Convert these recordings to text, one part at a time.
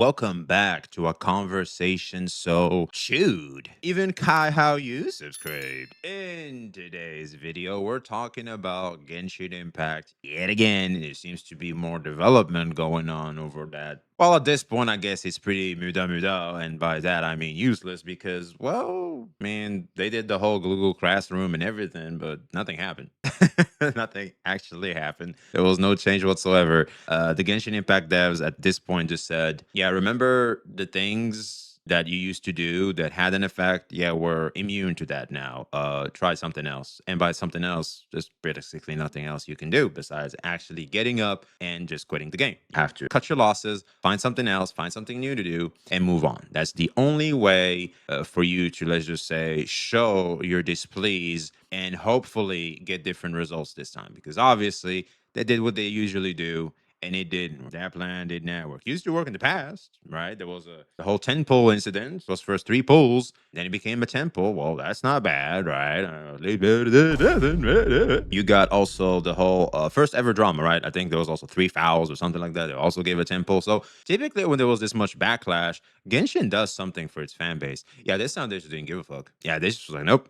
Welcome back to a conversation so chewed. Even Kai, how you subscribed. In today's video, we're talking about Genshin Impact yet again. There seems to be more development going on over that. Well, at this point, I guess it's pretty muda, and by that I mean useless because, well, man, they did the whole Google Classroom and everything, but nothing happened. Nothing actually happened. There was no change whatsoever. The Genshin Impact devs at this point just said, yeah, remember the things that you used to do that had an effect? Yeah, we're immune to that now. Try something else. And by something else, just basically nothing else you can do besides actually getting up and just quitting the game. You have to cut your losses, find something else, find something new to do, and move on. That's the only way for you to, let's just say, show your displeased and hopefully get different results this time. Because obviously, they did what they usually do and it didn't. That plan did not work. Used to work in the past, right? There was the whole 10 pull incident. Those first 3 pulls, then it became a 10 pull. Well, that's not bad, right? You got also the whole first ever drama, right? I think there was also 3 fouls or something like that. They also gave a 10 pull. So typically, when there was this much backlash, Genshin does something for its fan base. Yeah, this time they just didn't give a fuck. Yeah, they just was like, nope.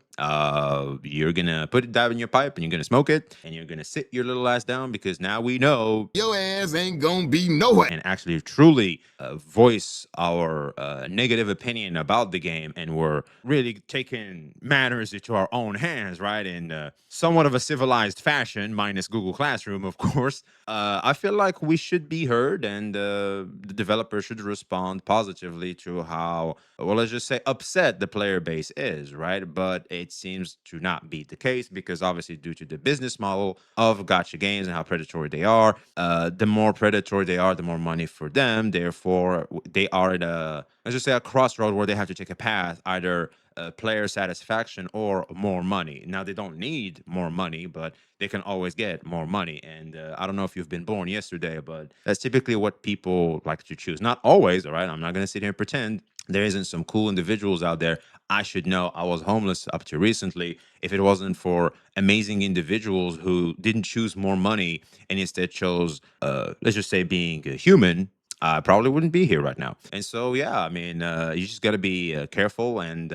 You're gonna put that in your pipe and you're gonna smoke it and you're gonna sit your little ass down because now we know Your ass ain't gonna be nowhere. and actually truly voice our negative opinion about the game, and we're really taking matters into our own hands, right? In somewhat of a civilized fashion, minus Google Classroom, of course. I feel like we should be heard, and the developer should respond positively to how, well, let's just say, upset the player base is, right? But it seems to not be the case because obviously, due to the business model of gacha games and how predatory they are, the more predatory they are, the more money for them. Therefore, they are at a, let's just say, a crossroad where they have to take a path, either player satisfaction or more money. Now, they don't need more money, but they can always get more money. And I don't know if you've been born yesterday, but that's typically what people like to choose. Not always, all right? I'm not going to sit here and pretend there isn't some cool individuals out there. I should know. I was homeless up to recently. If it wasn't for amazing individuals who didn't choose more money and instead chose, let's just say, being a human, I probably wouldn't be here right now. And so, yeah, I mean, you just got to be careful and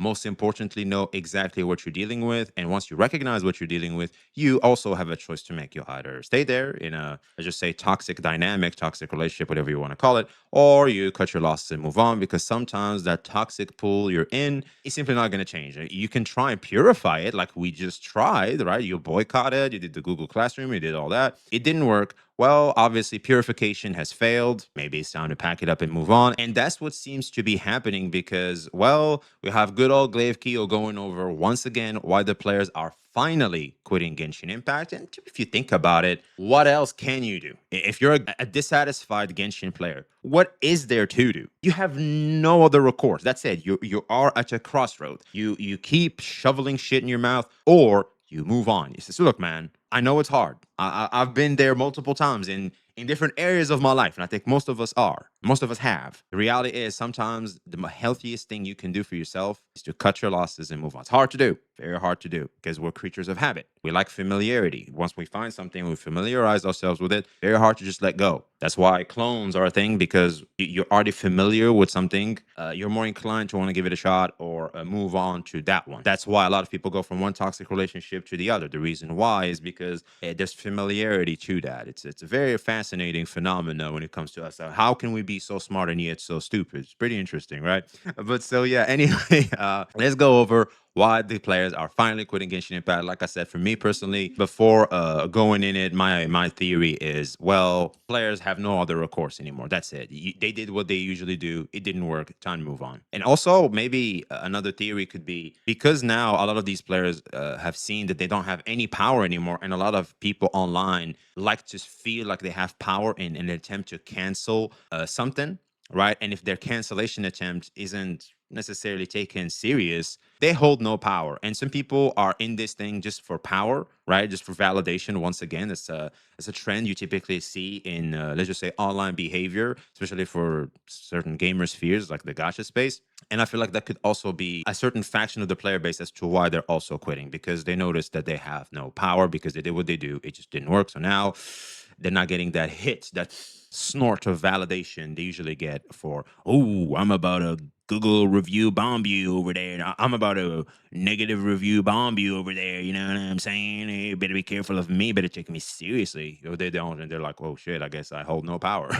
most importantly, know exactly what you're dealing with. And once you recognize what you're dealing with, you also have a choice to make. You either stay there in a, let's just say, toxic dynamic, toxic relationship, whatever you want to call it, or you cut your losses and move on because sometimes that toxic pool you're in is simply not going to change. You can try and purify it like we just tried, right? You boycotted, you did the Google Classroom, you did all that. It didn't work. Well, obviously, purification has failed. Maybe it's time to pack it up and move on. And that's what seems to be happening because, well, we have good old Glaive Keo going over once again why the players are finally quitting Genshin Impact. And if you think about it, what else can you do? If you're a dissatisfied Genshin player, what is there to do? You have no other recourse. That's it. You are at a crossroad. You keep shoveling shit in your mouth, or you move on. You say, look, man, I know it's hard. I've been there multiple times in different areas of my life, and I think most of us are. Most of us have. The reality is sometimes the healthiest thing you can do for yourself is to cut your losses and move on. It's hard to do, very hard to do, because we're creatures of habit. We like familiarity. Once we find something, we familiarize ourselves with it. Very hard to just let go. That's why clones are a thing, because you're already familiar with something. You're more inclined to want to give it a shot or move on to that one. That's why a lot of people go from one toxic relationship to the other. The reason why is because there's familiarity to that. It's a very fascinating phenomenon when it comes to us. How can we be so smart and yet so stupid? It's pretty interesting, right? But so yeah. Anyway, let's go over why the players are finally quitting Genshin Impact. Like I said, for me personally, before going in it, my theory is, well, players have no other recourse anymore. That's it. They did what they usually do. It didn't work. Time to move on. And also, maybe another theory could be because now a lot of these players have seen that they don't have any power anymore, and a lot of people online like to feel like they have power in an attempt to cancel something, right? And if their cancellation attempt isn't necessarily taken serious, they hold no power. And some people are in this thing just for power, right? Just for validation. Once again, it's a trend you typically see in let's just say online behavior, especially for certain gamer spheres like the gacha space. And I feel like that could also be a certain faction of the player base as to why they're also quitting, because they noticed that they have no power because they did what they do. It just didn't work. So now They're not getting that hit, that snort of validation they usually get for, oh, I'm about to Google review bomb you over there. I'm about to negative review bomb you over there. You know what I'm saying? You better be careful of me. Better take me seriously. Or they don't, and they're like, oh shit, I guess I hold no power.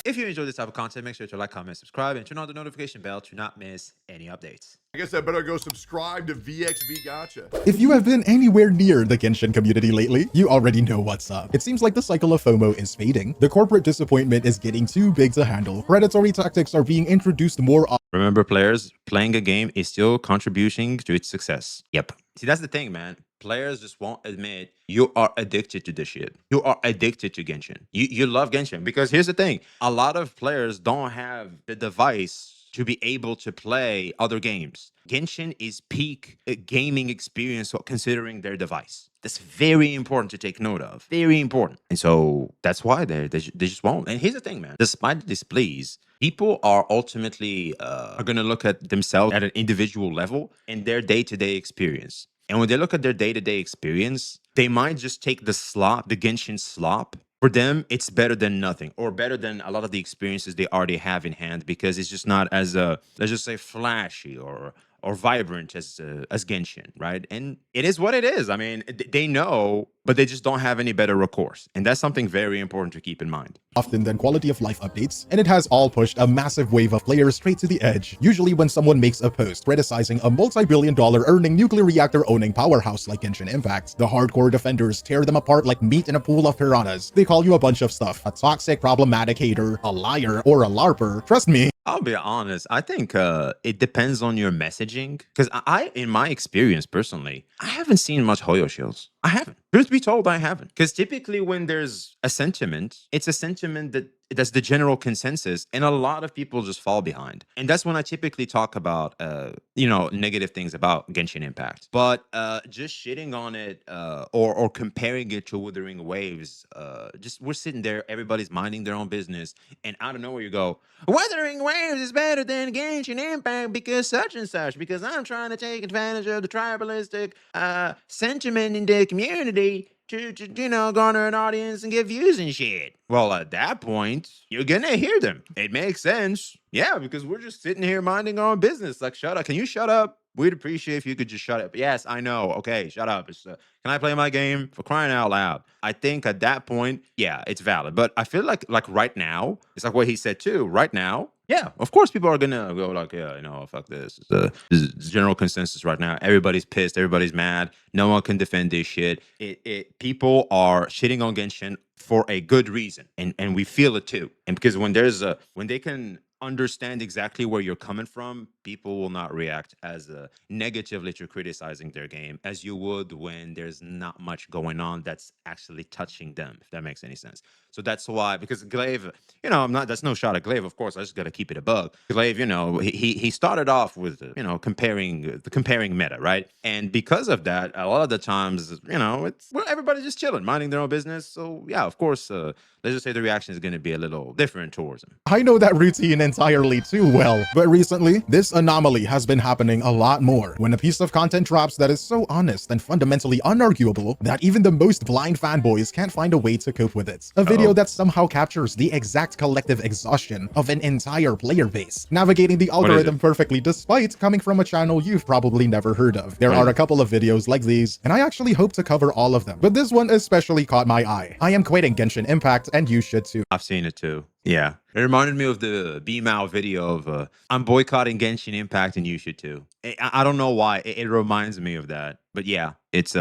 If you enjoy this type of content, make sure to like, comment, subscribe, and turn on the notification bell to not miss any updates. I guess I better go subscribe to VXV Gacha. If you have been anywhere near the Genshin community lately, you already know what's up. It seems like the cycle of FOMO is fading. The corporate disappointment is getting too big to handle. Predatory tactics are being introduced more often. Remember, players, playing a game is still contributing to its success. Yep. See, that's the thing, man. Players just won't admit you are addicted to this shit. You are addicted to Genshin. You love Genshin because here's the thing. A lot of players don't have the device to be able to play other games. Genshin is peak gaming experience considering their device. That's very important to take note of. Very important. And so that's why they just won't. And here's the thing, man. Despite the displease, people are ultimately are going to look at themselves at an individual level in their day-to-day experience. And when they look at their day-to-day experience, they might just take the slop, the Genshin slop. For them, it's better than nothing, or better than a lot of the experiences they already have in hand, because it's just not as let's just say flashy or vibrant as Genshin, right? And it is what it is. I mean, they know, but they just don't have any better recourse, and that's something very important to keep in mind. Often than quality of life updates, and it has all pushed a massive wave of players straight to the edge. Usually when someone makes a post criticizing a multi-billion-dollar earning nuclear reactor owning powerhouse like Genshin Impact, the hardcore defenders tear them apart like meat in a pool of piranhas. They call you a bunch of stuff: a toxic, problematic hater, a liar, or a larper. Trust me. I'll be honest. I think it depends on your messaging. Because in my experience personally, I haven't seen much Hoyo shields. I haven't. Truth be told, I haven't. Because typically when there's a sentiment, it's a sentiment that's the general consensus, and a lot of people just fall behind. And that's when I typically talk about, negative things about Genshin Impact. But just shitting on it or comparing it to Wuthering Waves, just we're sitting there, everybody's minding their own business, and out of nowhere you go, Wuthering Waves is better than Genshin Impact because such and such, because I'm trying to take advantage of the tribalistic sentiment in the community to garner an audience and get views and shit. Well, at that point, you're gonna hear them. It makes sense. Yeah, because we're just sitting here minding our own business. Like, shut up. Can you shut up? We'd appreciate if you could just shut up. Yes, I know. Okay, shut up. Can I play my game? For crying out loud. I think at that point, yeah, it's valid. But I feel like right now, it's like what he said too. Right now, yeah, of course people are gonna go like, yeah, fuck this. This is general consensus right now. Everybody's pissed. Everybody's mad. No one can defend this shit. People are shitting on Genshin for a good reason, and we feel it too. And because when they can understand exactly where you're coming from, people will not react as negatively to criticizing their game as you would when there's not much going on that's actually touching them, if that makes any sense. So that's why, because Glaive, that's no shot at Glaive, of course, I just got to keep it a bug. Glaive, he started off with, comparing meta, right? And because of that, a lot of the times, everybody's just chilling, minding their own business. So yeah, of course, let's just say the reaction is going to be a little different towards him. I know that routine entirely too well, but recently, this anomaly has been happening a lot more. When a piece of content drops that is so honest and fundamentally unarguable that even the most blind fanboys can't find a way to cope with it. A video that somehow captures the exact collective exhaustion of an entire player base, navigating the algorithm perfectly despite coming from a channel you've probably never heard of. There are a couple of videos like these, and I actually hope to cover all of them, but this one especially caught my eye. I am quitting Genshin Impact, and you should too. I've seen it too. Yeah. It reminded me of the B-Mao video of I'm boycotting Genshin Impact and you should too. I don't know why. It reminds me of that. But yeah, it's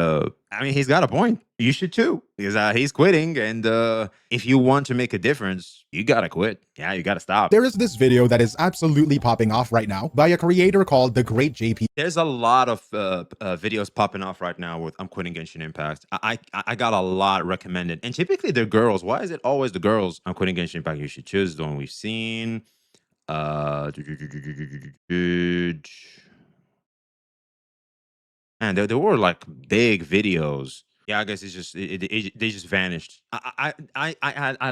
he's got a point. You should too. Because he's quitting, and if you want to make a difference, you gotta quit. Yeah, you gotta stop. There is this video that is absolutely popping off right now by a creator called The Great JP. There's a lot of videos popping off right now with I'm quitting Genshin Impact. I got a lot recommended, and typically they're girls. Why is it always the girls? I'm quitting Genshin Impact. You should choose the one we've seen. Man, there were like big videos. Yeah, I guess it's just they just vanished. I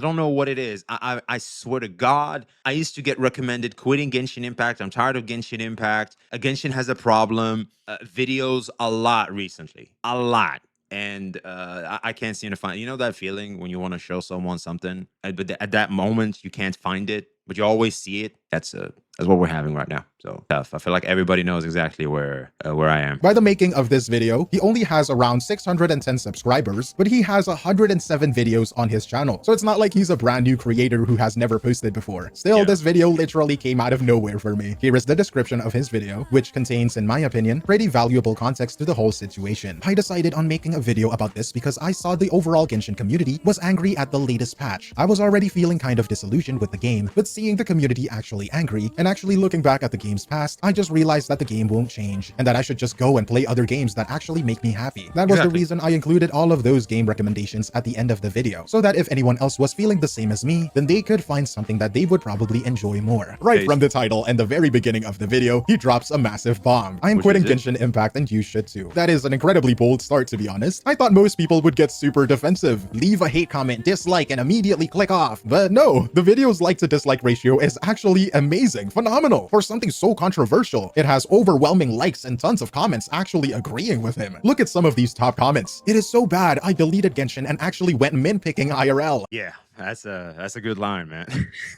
don't know what it is. I swear to God, I used to get recommended quitting Genshin Impact. I'm tired of Genshin Impact. Genshin has a problem. Videos a lot recently, a lot. and I can't seem to find. You know that feeling when you want to show someone something, but at that moment you can't find it, but you always see it. That's what we're having right now. So tough. I feel like everybody knows exactly where I am. By the making of this video, he only has around 610 subscribers, but he has 107 videos on his channel. So it's not like he's a brand new creator who has never posted before. Still, this video literally came out of nowhere for me. Here is the description of his video, which contains, in my opinion, pretty valuable context to the whole situation. I decided on making a video about this because I saw the overall Genshin community was angry at the latest patch. I was already feeling kind of disillusioned with the game, but seeing the community actually angry and actually looking back at the game's past, I just realized that the game won't change and that I should just go and play other games that actually make me happy. That was the reason I included all of those game recommendations at the end of the video, so that if anyone else was feeling the same as me, then they could find something that they would probably enjoy more. Right from the title and the very beginning of the video, he drops a massive bomb. I am quitting Genshin Impact and you should too. That is an incredibly bold start, to be honest. I thought most people would get super defensive, leave a hate comment, dislike, and immediately click off. But no, the video's like to dislike ratio is actually amazing, phenomenal. For something so controversial, it has overwhelming likes and tons of comments actually agreeing with him. Look at some of these top comments. It is so bad, I deleted Genshin and actually went min-picking IRL. Yeah, that's a good line, man.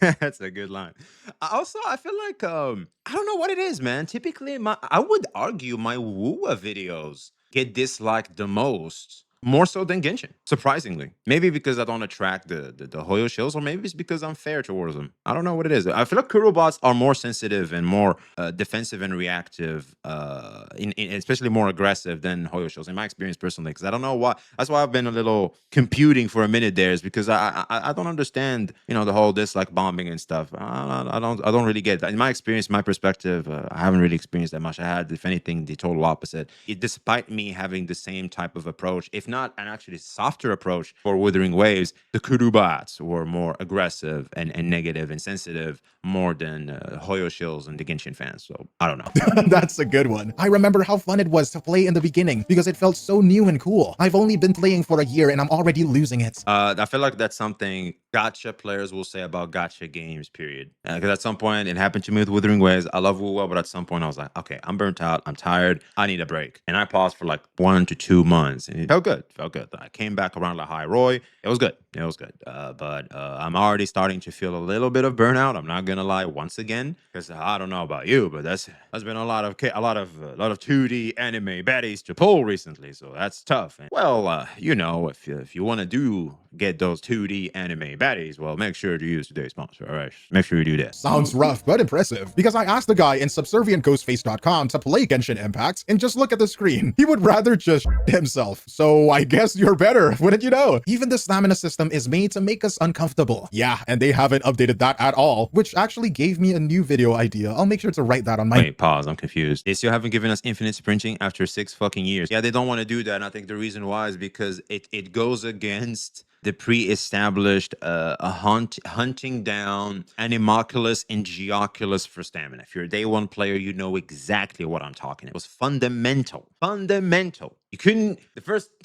That's a good line. I feel like I don't know what it is, man. Typically, I would argue my Wuwa videos get disliked the most, more so than Genshin, surprisingly. Maybe because I don't attract the Hoyo shills, or maybe it's because I'm fair towards them. I don't know what it is. I feel like Kurobots are more sensitive and more defensive and reactive, especially more aggressive than Hoyo shills, in my experience personally. Because I don't know why. That's why I've been a little computing for a minute there, is because I don't understand, you know, the whole dislike bombing and stuff. I don't really get that. In my experience, my perspective, I haven't really experienced that much. I had, if anything, the total opposite. Despite me having the same type of approach, if not an actually softer approach for Withering Waves, the Kurubats were more aggressive and negative and sensitive, more than Hoyo shills and the Genshin fans. So I don't know. That's a good one. I remember how fun it was to play in the beginning because it felt so new and cool. I've only been playing for a year and I'm already losing it. I feel like that's something gacha players will say about gacha games, period. Because at some point, it happened to me with Withering Waves. I love Wuwa, but at some point I was like, okay, I'm burnt out. I'm tired. I need a break. And I paused for like 1 to 2 months. And it felt good. Felt good. I came back around like High Roy. It was good. It was good. But I'm already starting to feel a little bit of burnout. I'm not gonna lie once again, because I don't know about you, but that's been a lot of 2D anime baddies to pull recently. So that's tough. And, well, you know, if you want to get those 2D anime baddies, well, make sure to use today's sponsor. All right, make sure you do that. Sounds rough, but impressive. Because I asked the guy in subservientghostface.com to play Genshin Impact, and just look at the screen. He would rather just himself. So I guess you're better, wouldn't you know? Even the stamina system is made to make us uncomfortable. Yeah, and they haven't updated that at all, which actually gave me a new video idea. I'll make sure to write that on my— Wait, pause. I'm confused. They still haven't given us infinite sprinting after 6 fucking years. Yeah, they don't want to do that. And I think the reason why is because it goes against the pre-established hunting down Animoculus and Geoculus for stamina. If you're a day one player, you know exactly what I'm talking about. It was fundamental. Fundamental. You couldn't.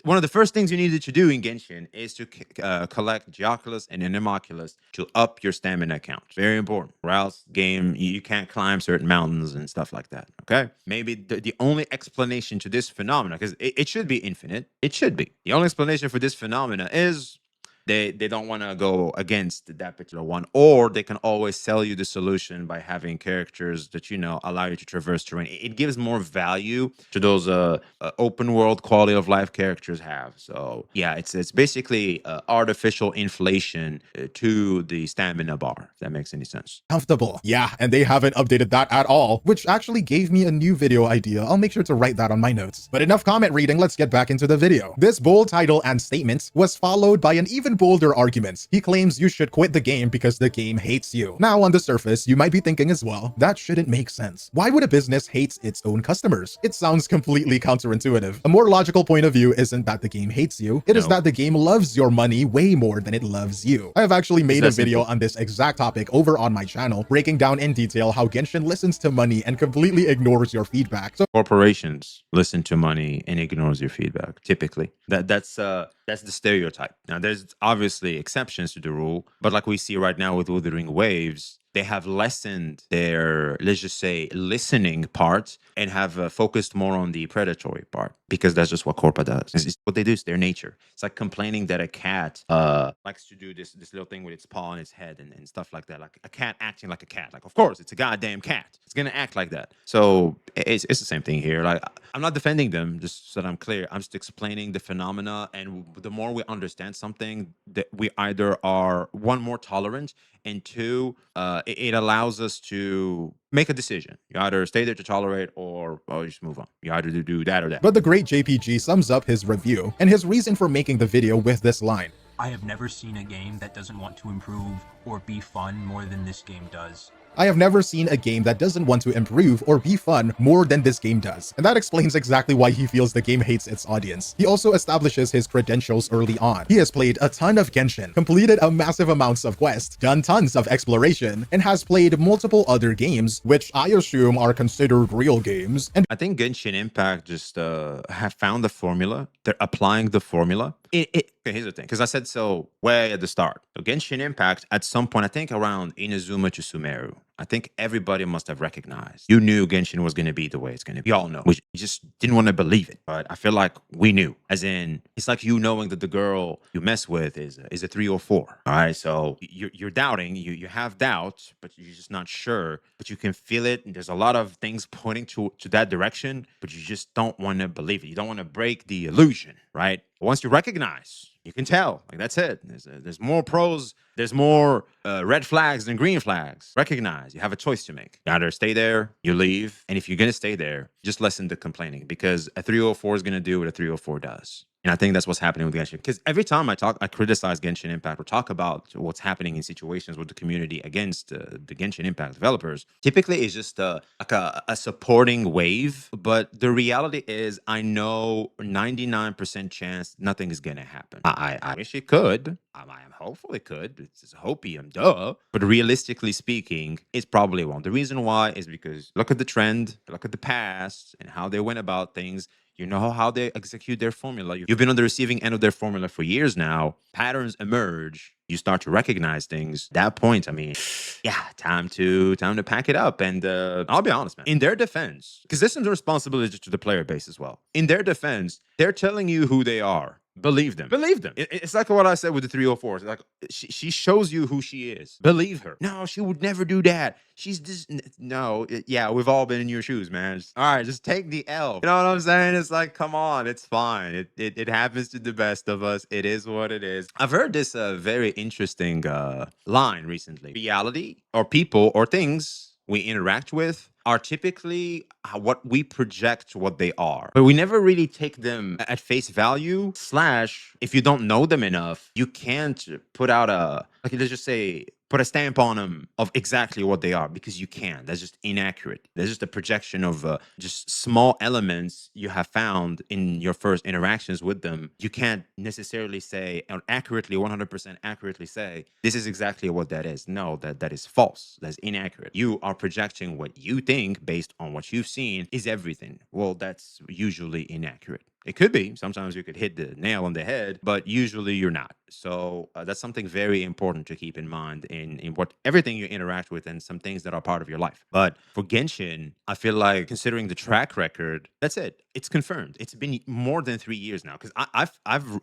One of the first things you needed to do in Genshin is to collect Geoculus and Animoculus to up your stamina count. Very important. Or else, game, you can't climb certain mountains and stuff like that. Okay? Maybe the only explanation to this phenomena, because it should be infinite. It should be. The only explanation for this phenomena is they don't want to go against that particular one, or they can always sell you the solution by having characters that, you know, allow you to traverse terrain. It gives more value to those open world quality of life characters have. So yeah, it's basically artificial inflation to the stamina bar, if that makes any sense. Comfortable. Yeah, and they haven't updated that at all, which actually gave me a new video idea. I'll make sure to write that on my notes. But enough comment reading, let's get back into the video. This bold title and statement was followed by an even bolder argument. He claims you should quit the game because the game hates you. Now, on the surface, you might be thinking as well, that shouldn't make sense. Why would a business hate its own customers? It sounds completely counterintuitive. A more logical point of view isn't that the game hates you, it is that the game loves your money way more than it loves you. I have actually made a video on this exact topic over on my channel, breaking down in detail how Genshin listens to money and completely ignores your feedback. So corporations listen to money and ignores your feedback, typically. That's the stereotype. Now, there's obviously exceptions to the rule, but like we see right now with Withering Waves, they have lessened their, let's just say, listening part and have focused more on the predatory part, because that's just what Corpa does. It's what they do. It's their nature. It's like complaining that a cat likes to do this little thing with its paw on its head and stuff like that. Like a cat acting like a cat. Like, of course, it's a goddamn cat. It's gonna act like that. So it's the same thing here. Like, I'm not defending them, just so that I'm clear. I'm just explaining the phenomena, and the more we understand something, that we either are, one, more tolerant, and two, it allows us to make a decision. You either stay there to tolerate, or you just move on. You either do that or that. But the great JPG sums up his review and his reason for making the video with this line. I have never seen a game that doesn't want to improve or be fun more than this game does. I have never seen a game that doesn't want to improve or be fun more than this game does. And that explains exactly why he feels the game hates its audience. He also establishes his credentials early on. He has played a ton of Genshin, completed a massive amounts of quests, done tons of exploration, and has played multiple other games, which I assume are considered real games. And I think Genshin Impact just have found the formula. They're applying the formula. Okay, here's the thing, because I said so way at the start. So Genshin Impact, at some point, I think around Inazuma to Sumeru, I think everybody must have recognized. You knew Genshin was going to be the way it's going to be. We all know. We just didn't want to believe it. But I feel like we knew. As in, it's like you knowing that the girl you mess with is a 3 or 4. All right, so you're doubting. You have doubt, but you're just not sure. But you can feel it. And there's a lot of things pointing to that direction, but you just don't want to believe it. You don't want to break the illusion, right? Once you recognize, you can tell. Like, that's it. There's more pros. There's more red flags than green flags. Recognize. You have a choice to make. You either stay there, you leave, and if you're gonna stay there, just lessen the complaining, because a 304 is gonna do what a 304 does. And I think that's what's happening with Genshin. Because every time I criticize Genshin Impact or talk about what's happening in situations with the community against the Genshin Impact developers, typically it's just like a supporting wave. But the reality is, I know 99% chance nothing is going to happen. I wish it could. I am hopeful it could. It's just hopium, duh. But realistically speaking, it probably won't. The reason why is because look at the trend, look at the past, and how they went about things. You know how they execute their formula. You've been on the receiving end of their formula for years now. Patterns emerge. You start to recognize things. At that point, I mean, yeah, time to pack it up. And I'll be honest, man. In their defense, because this is a responsibility to the player base as well. In their defense, they're telling you who they are. Believe them. Believe them. It's like what I said with the 304s. Like, she shows you who she is. Believe her. No, she would never do that. She's just no. Yeah, we've all been in your shoes, man. All right, just take the L. You know what I'm saying? It's like, come on, it's fine. It happens to the best of us. It is what it is. I've heard this very interesting line recently. Reality, or people, or things we interact with are typically what we project what they are. But we never really take them at face value, / if you don't know them enough, you can't put out like, let's just say, put a stamp on them of exactly what they are, because you can't. That's just inaccurate. That's just a projection of just small elements you have found in your first interactions with them. You can't necessarily say, or accurately, 100% accurately say, this is exactly what that is. No, that is false. That's inaccurate. You are projecting what you think based on what you've seen is everything. Well, that's usually inaccurate. It could be. Sometimes you could hit the nail on the head, but usually you're not. So that's something very important to keep in mind in what everything you interact with, and some things that are part of your life. But for Genshin, I feel like, considering the track record, that's it. It's confirmed. It's been more than 3 years now, because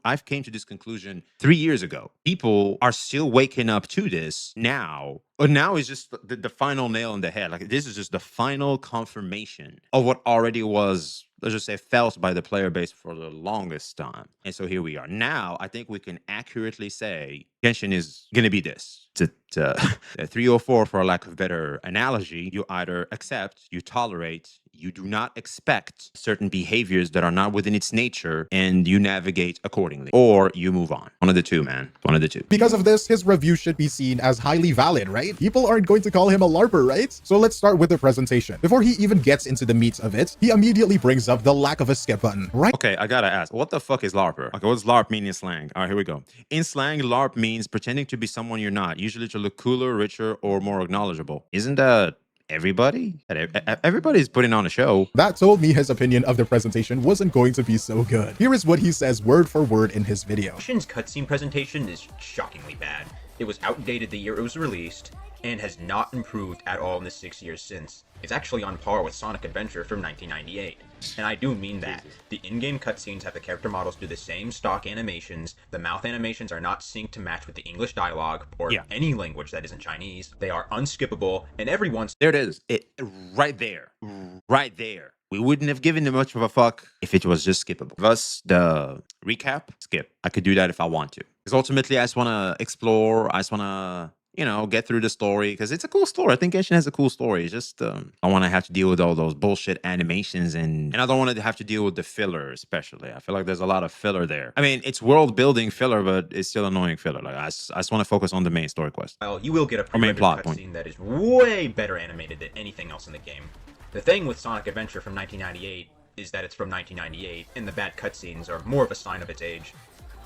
I've came to this conclusion 3 years ago. People are still waking up to this now. But now is just the final nail in the head. Like, this is just the final confirmation of what already was, let's just say, felt by the player base for the longest time. And so here we are. Now, I think we can accurately say Genshin is going to be this. It's a 304, for a lack of better analogy. You either accept, you tolerate, you do not expect certain behaviors that are not within its nature, and you navigate accordingly. Or you move on. One of the two, man. One of the two. because of this, his review should be seen as highly valid, right? People aren't going to call him a LARPer, right? So let's start with the presentation. Before he even gets into the meat of it, he immediately brings up the lack of a skip button, right? Okay, I gotta ask, what the fuck is LARPer? Okay, what does LARP mean in slang? All right, here we go. In slang, LARP means pretending to be someone you're not, usually to look cooler, richer, or more acknowledgeable. Isn't that everybody? Everybody's putting on a show. That told me his opinion of the presentation wasn't going to be so good. Here is what he says word for word in his video. Genshin's cutscene presentation is shockingly bad. It was outdated the year it was released. and has not improved at all in the 6 years since. It's actually on par with Sonic Adventure from 1998. And I do mean that. The in-game cutscenes have the character models do the same stock animations, the mouth animations are not synced to match with the English dialogue, or any language that isn't Chinese, they are unskippable, and everyone's— There it is. Right there. Right there. We wouldn't have given them much of a fuck if it was just skippable. Thus, the recap, skip. I could do that if I want to. Because ultimately, I just want to explore. I just want to, get through the story. Because it's a cool story. I think Genshin has a cool story. It's just, I want to have to deal with all those bullshit animations. And I don't want to have to deal with the filler, especially. I feel like there's a lot of filler there. I mean, it's world building filler, but it's still annoying filler. Like, I just want to focus on the main story quest. well, you will get a main pre-rendered plot point. cutscene that is way better animated than anything else in the game. The thing with Sonic Adventure from 1998 is that it's from 1998, and the bad cutscenes are more of a sign of its age.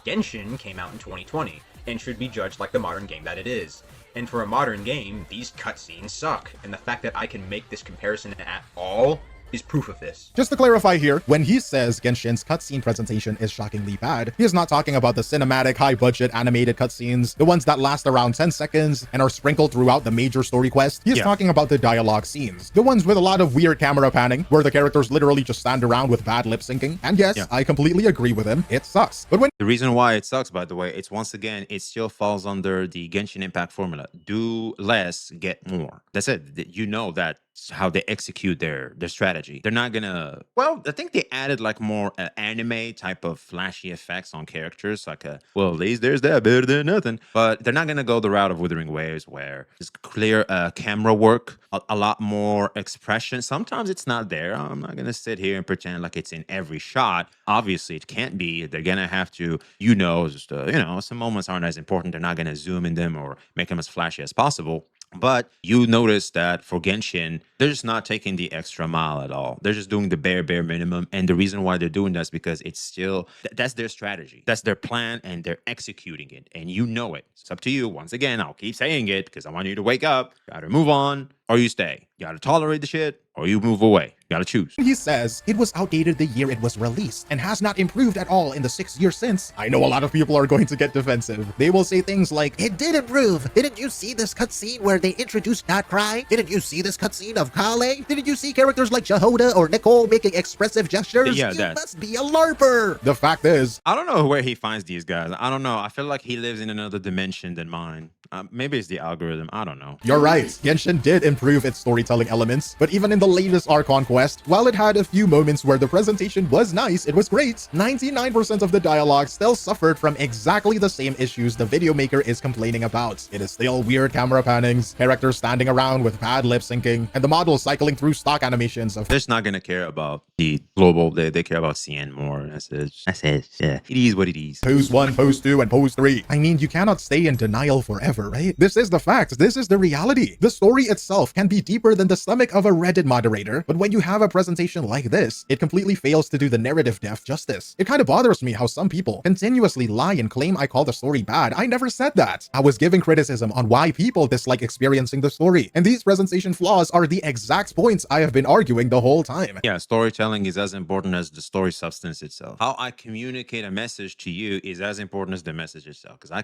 Genshin came out in 2020, and should be judged like the modern game that it is. And for a modern game, these cutscenes suck, and the fact that I can make this comparison at all is proof of this. Just to clarify here, when he says Genshin's cutscene presentation is shockingly bad, he is not talking about the cinematic, high-budget animated cutscenes, the ones that last around 10 seconds and are sprinkled throughout the major story quest. He is talking about the dialogue scenes, the ones with a lot of weird camera panning, where the characters literally just stand around with bad lip syncing. And yes, I completely agree with him, it sucks. But when The reason why it sucks, by the way, it's once again, it still falls under the Genshin Impact formula. Do less, get more. That's it. You know that's how they execute their strategy. They're not gonna. Well, I think they added like more anime type of flashy effects on characters, like well, at least there's that better than nothing. But they're not gonna go the route of Wuthering Waves, where it's clear camera work, a lot more expression. Sometimes it's not there. I'm not gonna sit here and pretend like it's in every shot. Obviously, it can't be. They're gonna have to, just some moments aren't as important. They're not gonna zoom in them or make them as flashy as possible. But you notice that for Genshin, they're just not taking the extra mile at all. They're just doing the bare minimum. And the reason why they're doing that is because it's still, that's their strategy. That's their plan, and they're executing it. And you know it. It's up to you. Once again, I'll keep saying it because I want you to wake up. You gotta move on or you stay. You gotta tolerate the shit or you move away. You gotta choose. he says it was outdated the year it was released and has not improved at all in the 6 years since, I know a lot of people are going to get defensive. They will say things like, It did improve. Didn't you see this cutscene where they introduced Not Cry? Didn't you see this cutscene of Kale? Didn't you see characters like Jehoda or Nicole making expressive gestures? Yeah, you that. must be a LARPer. the fact is, I don't know where he finds these guys. I don't know. I feel like he lives in another dimension than mine. Maybe it's the algorithm. I don't know. you're right, Genshin did improve its storytelling elements, but even in the latest Archon quest, while it had a few moments where the presentation was nice, it was great, 99% of the dialogue still suffered from exactly the same issues the video maker is complaining about. It is still weird camera pannings, characters standing around with bad lip syncing, and the models cycling through stock animations of They're just not gonna care about the global. They care about CN more. That's it. Yeah. It is what it is. Pose 1, Pose 2, and Pose 3. I mean, you cannot stay in denial forever, right? This is the fact. This is the reality. The story itself can be deeper than the stomach of a Reddit moderator, but when you have a presentation like this, it completely fails to do the narrative depth justice. It kind of bothers me how some people continuously lie and claim I call the story bad. I never said that. I was giving criticism on why people dislike experiencing the story, and these presentation flaws are the exact points I have been arguing the whole time. Yeah, storytelling is as important as the story substance itself. How I communicate a message to you is as important as the message itself. Because I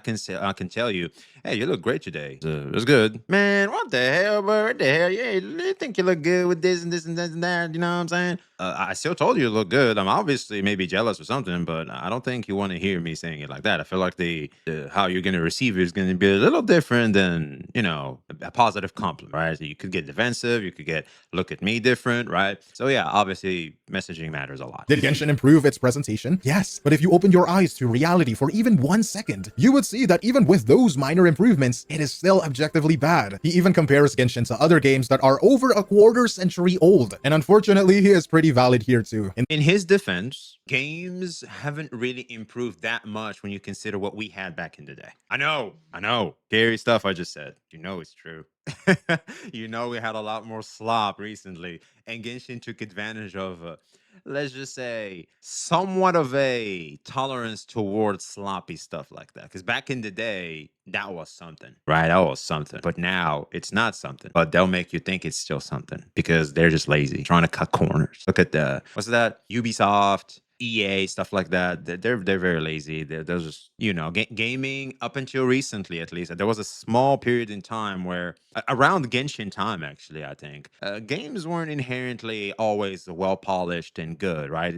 can tell you, hey, you look great today. It was good. Man, what the hell, bro? What the hell? Yeah, you think you look good with this and this and this and that. You know what I'm saying? I still told you look good. I'm obviously maybe jealous or something, but I don't think you want to hear me saying it like that. I feel like the how you're going to receive it is going to be a little different than, a positive compliment, right? So you could get defensive. You could get look at me different, right? So yeah, obviously messaging matters a lot. Did Genshin improve its presentation? Yes, but if you open your eyes to reality for even 1 second, you would see that even with those minor improvements, it is still objectively bad. He even compares Genshin to other games that are over a quarter century old, and unfortunately, he is pretty valid here too. In his defense, games haven't really improved that much when you consider what we had back in the day. I know. Scary stuff I just said. You know it's true. We had a lot more slop recently, and Genshin took advantage of, let's just say, somewhat of a tolerance towards sloppy stuff like that. Because back in the day, that was something, right? That was something. But now it's not something. But they'll make you think it's still something because they're just lazy, trying to cut corners. Look at what's that? Ubisoft, EA, stuff like that. They're very lazy. They're just, gaming up until recently, at least. There was a small period in time where around Genshin time, actually, I think games weren't inherently always well polished and good, right?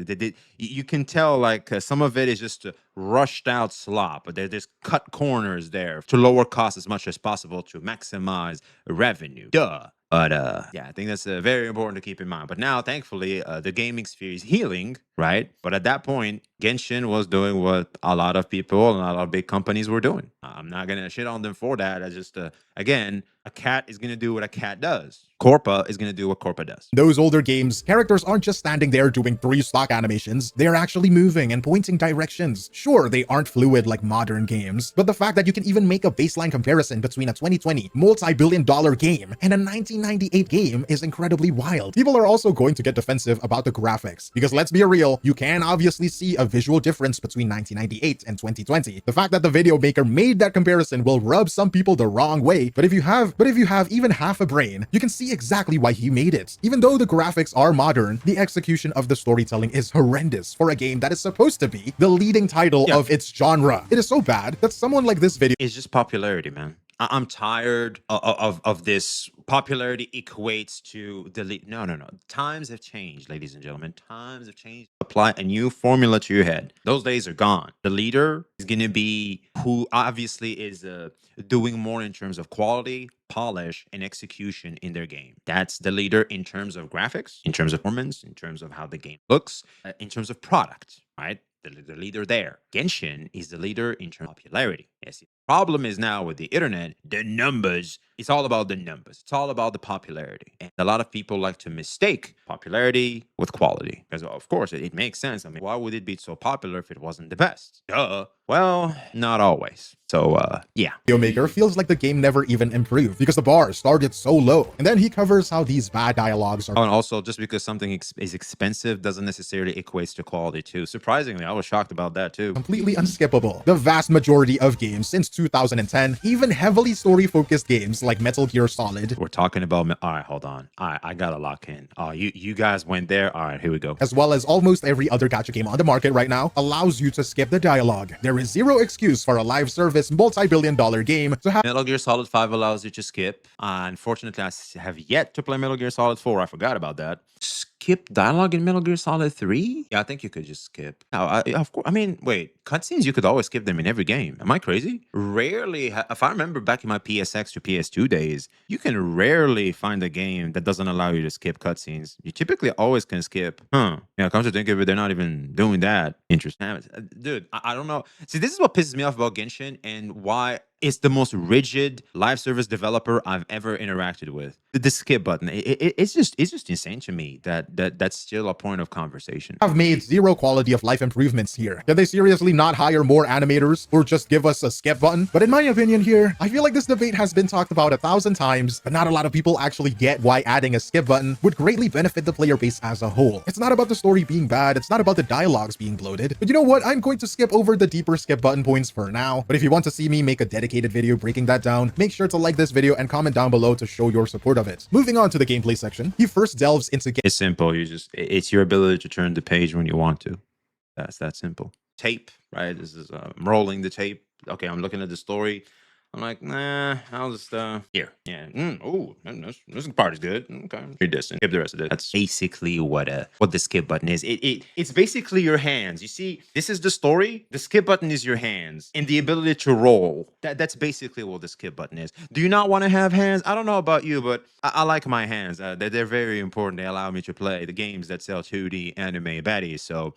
You can tell like some of it is just rushed out slop, but they just cut corners there to lower costs as much as possible to maximize revenue. Duh. But yeah, I think that's very important to keep in mind. But now, thankfully, the gaming sphere is healing, right? But at that point, Genshin was doing what a lot of people and a lot of big companies were doing. I'm not gonna shit on them for that. I just, again, a cat is gonna do what a cat does. Corpa is gonna do what Corpa does. Those older games, characters aren't just standing there doing 3 stock animations, they're actually moving and pointing directions. Sure, they aren't fluid like modern games, but the fact that you can even make a baseline comparison between a 2020 multi-billion-dollar game and a 1998 game is incredibly wild. People are also going to get defensive about the graphics, because let's be real, you can obviously see a visual difference between 1998 and 2020. The fact that the video maker made that comparison will rub some people the wrong way, but if you have even half a brain, you can see exactly why he made it. Even though the graphics are modern, the execution of the storytelling is horrendous for a game that is supposed to be the leading title of its genre. It is so bad that someone like this video It's just popularity, man. I'm tired of this. Popularity equates to no. Times have changed, ladies and gentlemen. Times have changed. Apply a new formula to your head. Those days are gone. The leader is going to be who obviously is doing more in terms of quality, polish, and execution in their game. That's the leader in terms of graphics, in terms of performance, in terms of how the game looks, in terms of product, right? The leader there. Genshin is the leader in terms of popularity. Yes. The problem is now with the internet, the numbers. It's all about the numbers. It's all about the popularity. And a lot of people like to mistake popularity with quality. Because, of course, it makes sense. I mean, why would it be so popular if it wasn't the best? Duh. Well, not always. So, yeah. maker feels like the game never even improved because the bar started so low. And then he covers how these bad dialogues are. Oh, and also, just because something is expensive doesn't necessarily equate to quality, too. Surprisingly, I was shocked about that, too. Completely unskippable. The vast majority of games since 2010, even heavily story-focused games like Metal Gear Solid. We're talking about. All right, hold on. All right, I gotta lock in. Oh, you guys went there. All right, here we go. As well as almost every other gacha game on the market right now, allows you to skip the dialogue. There is zero excuse for a live service multi-billion-dollar game to have Metal Gear Solid 5 allows you to skip. Unfortunately, I have yet to play Metal Gear Solid 4. I forgot about that. Skip dialogue in Metal Gear Solid 3? Yeah, I think you could just skip. Now, of course. I mean, wait. Cutscenes, you could always skip them in every game. Am I crazy? Rarely, if I remember back in my PSX to PS2 days, you can rarely find a game that doesn't allow you to skip cutscenes. You typically always can skip. Yeah, come to think of it, they're not even doing that. Interesting. Dude, I don't know. See, this is what pisses me off about Genshin and why it's the most rigid live service developer I've ever interacted with. The skip button, it's just insane to me that's still a point of conversation. Have made zero quality of life improvements here. Did they seriously not hire more animators or just give us a skip button? But in my opinion here, I feel like this debate has been talked about 1,000 times, but not a lot of people actually get why adding a skip button would greatly benefit the player base as a whole. It's not about the story being bad, it's not about the dialogues being bloated. But you know what? I'm going to skip over the deeper skip button points for now. But if you want to see me make a dedicated video breaking that down, make sure to like this video and comment down below to show your support of it. Moving on to the gameplay section, he first delves into It's simple. It's your ability to turn the page when you want to. That's that simple. Tape, right? This is I'm rolling the tape. Okay, I'm looking at the story. I'm like, nah, I'll just here. Yeah. Oh, this part is good. Okay. Pretty distant. Skip the rest of it. That's basically what the skip button is. It's basically your hands. You see, this is the story. The skip button is your hands and the ability to roll. That's basically what the skip button is. Do you not want to have hands? I don't know about you, but I like my hands. They're very important. They allow me to play the games that sell 2D anime baddies. So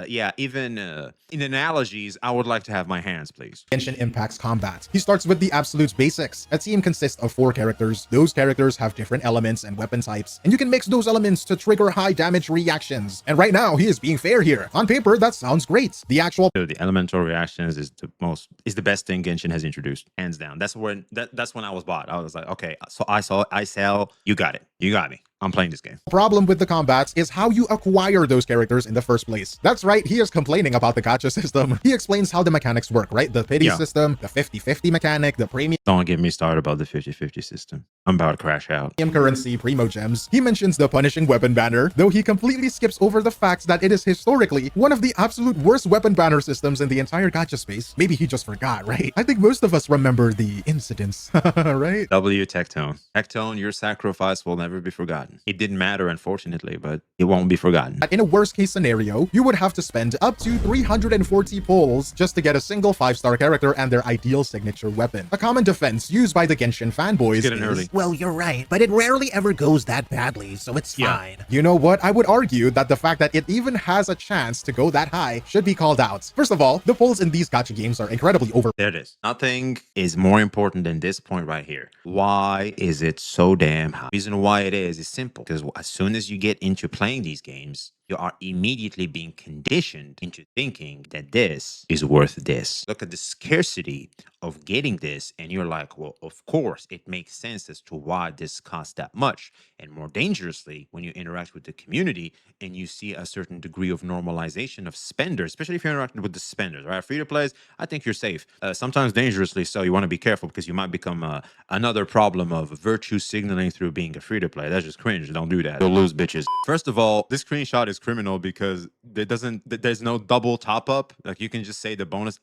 yeah, even in analogies, I would like to have my hands, please. Genshin Impact's combat. He starts with the absolute basics. A team consists of 4 characters. Those characters have different elements and weapon types, and you can mix those elements to trigger high damage reactions. And right now, he is being fair here. On paper, that sounds great. The actual The elemental reactions is the best thing Genshin has introduced, hands down. That's when I was bought. I was like, okay, so I sell, you got it. You got me. I'm playing this game. The problem with the combats is how you acquire those characters in the first place. That's right, he is complaining about the gacha system. He explains how the mechanics work, right? The pity system, the 50-50 mechanic, the premium Don't get me started about the 50-50 system. I'm about to crash out. currency, primo gems. He mentions the punishing weapon banner, though he completely skips over the fact that it is historically one of the absolute worst weapon banner systems in the entire gacha space. Maybe he just forgot, right? I think most of us remember the incidents, right? W Tectone. Tectone, your sacrifice will never be forgotten. It didn't matter, unfortunately, but it won't be forgotten. In a worst case scenario, you would have to spend up to 340 pulls just to get a single 5-star character and their ideal signature weapon. A common defense used by the Genshin fanboys Get in is, early. Well, you're right, but it rarely ever goes that badly, so it's fine. you know what? I would argue that the fact that it even has a chance to go that high should be called out. First of all, the pulls in these gacha games are incredibly over. There it is. Nothing is more important than this point right here. Why is it so damn high? The reason why it is simple. Because as soon as you get into playing these games, you are immediately being conditioned into thinking that this is worth this. Look at the scarcity of getting this, and you're like, well, of course, it makes sense as to why this costs that much. And more dangerously, when you interact with the community and you see a certain degree of normalization of spenders, especially if you're interacting with the spenders, right? Free to plays, I think you're safe. Sometimes dangerously so. You want to be careful because you might become another problem of virtue signaling through being a free to play. That's just cringe. Don't do that. You'll lose, bitches. First of all, this screenshot is criminal because there's no double top up. Like, you can just say the bonus.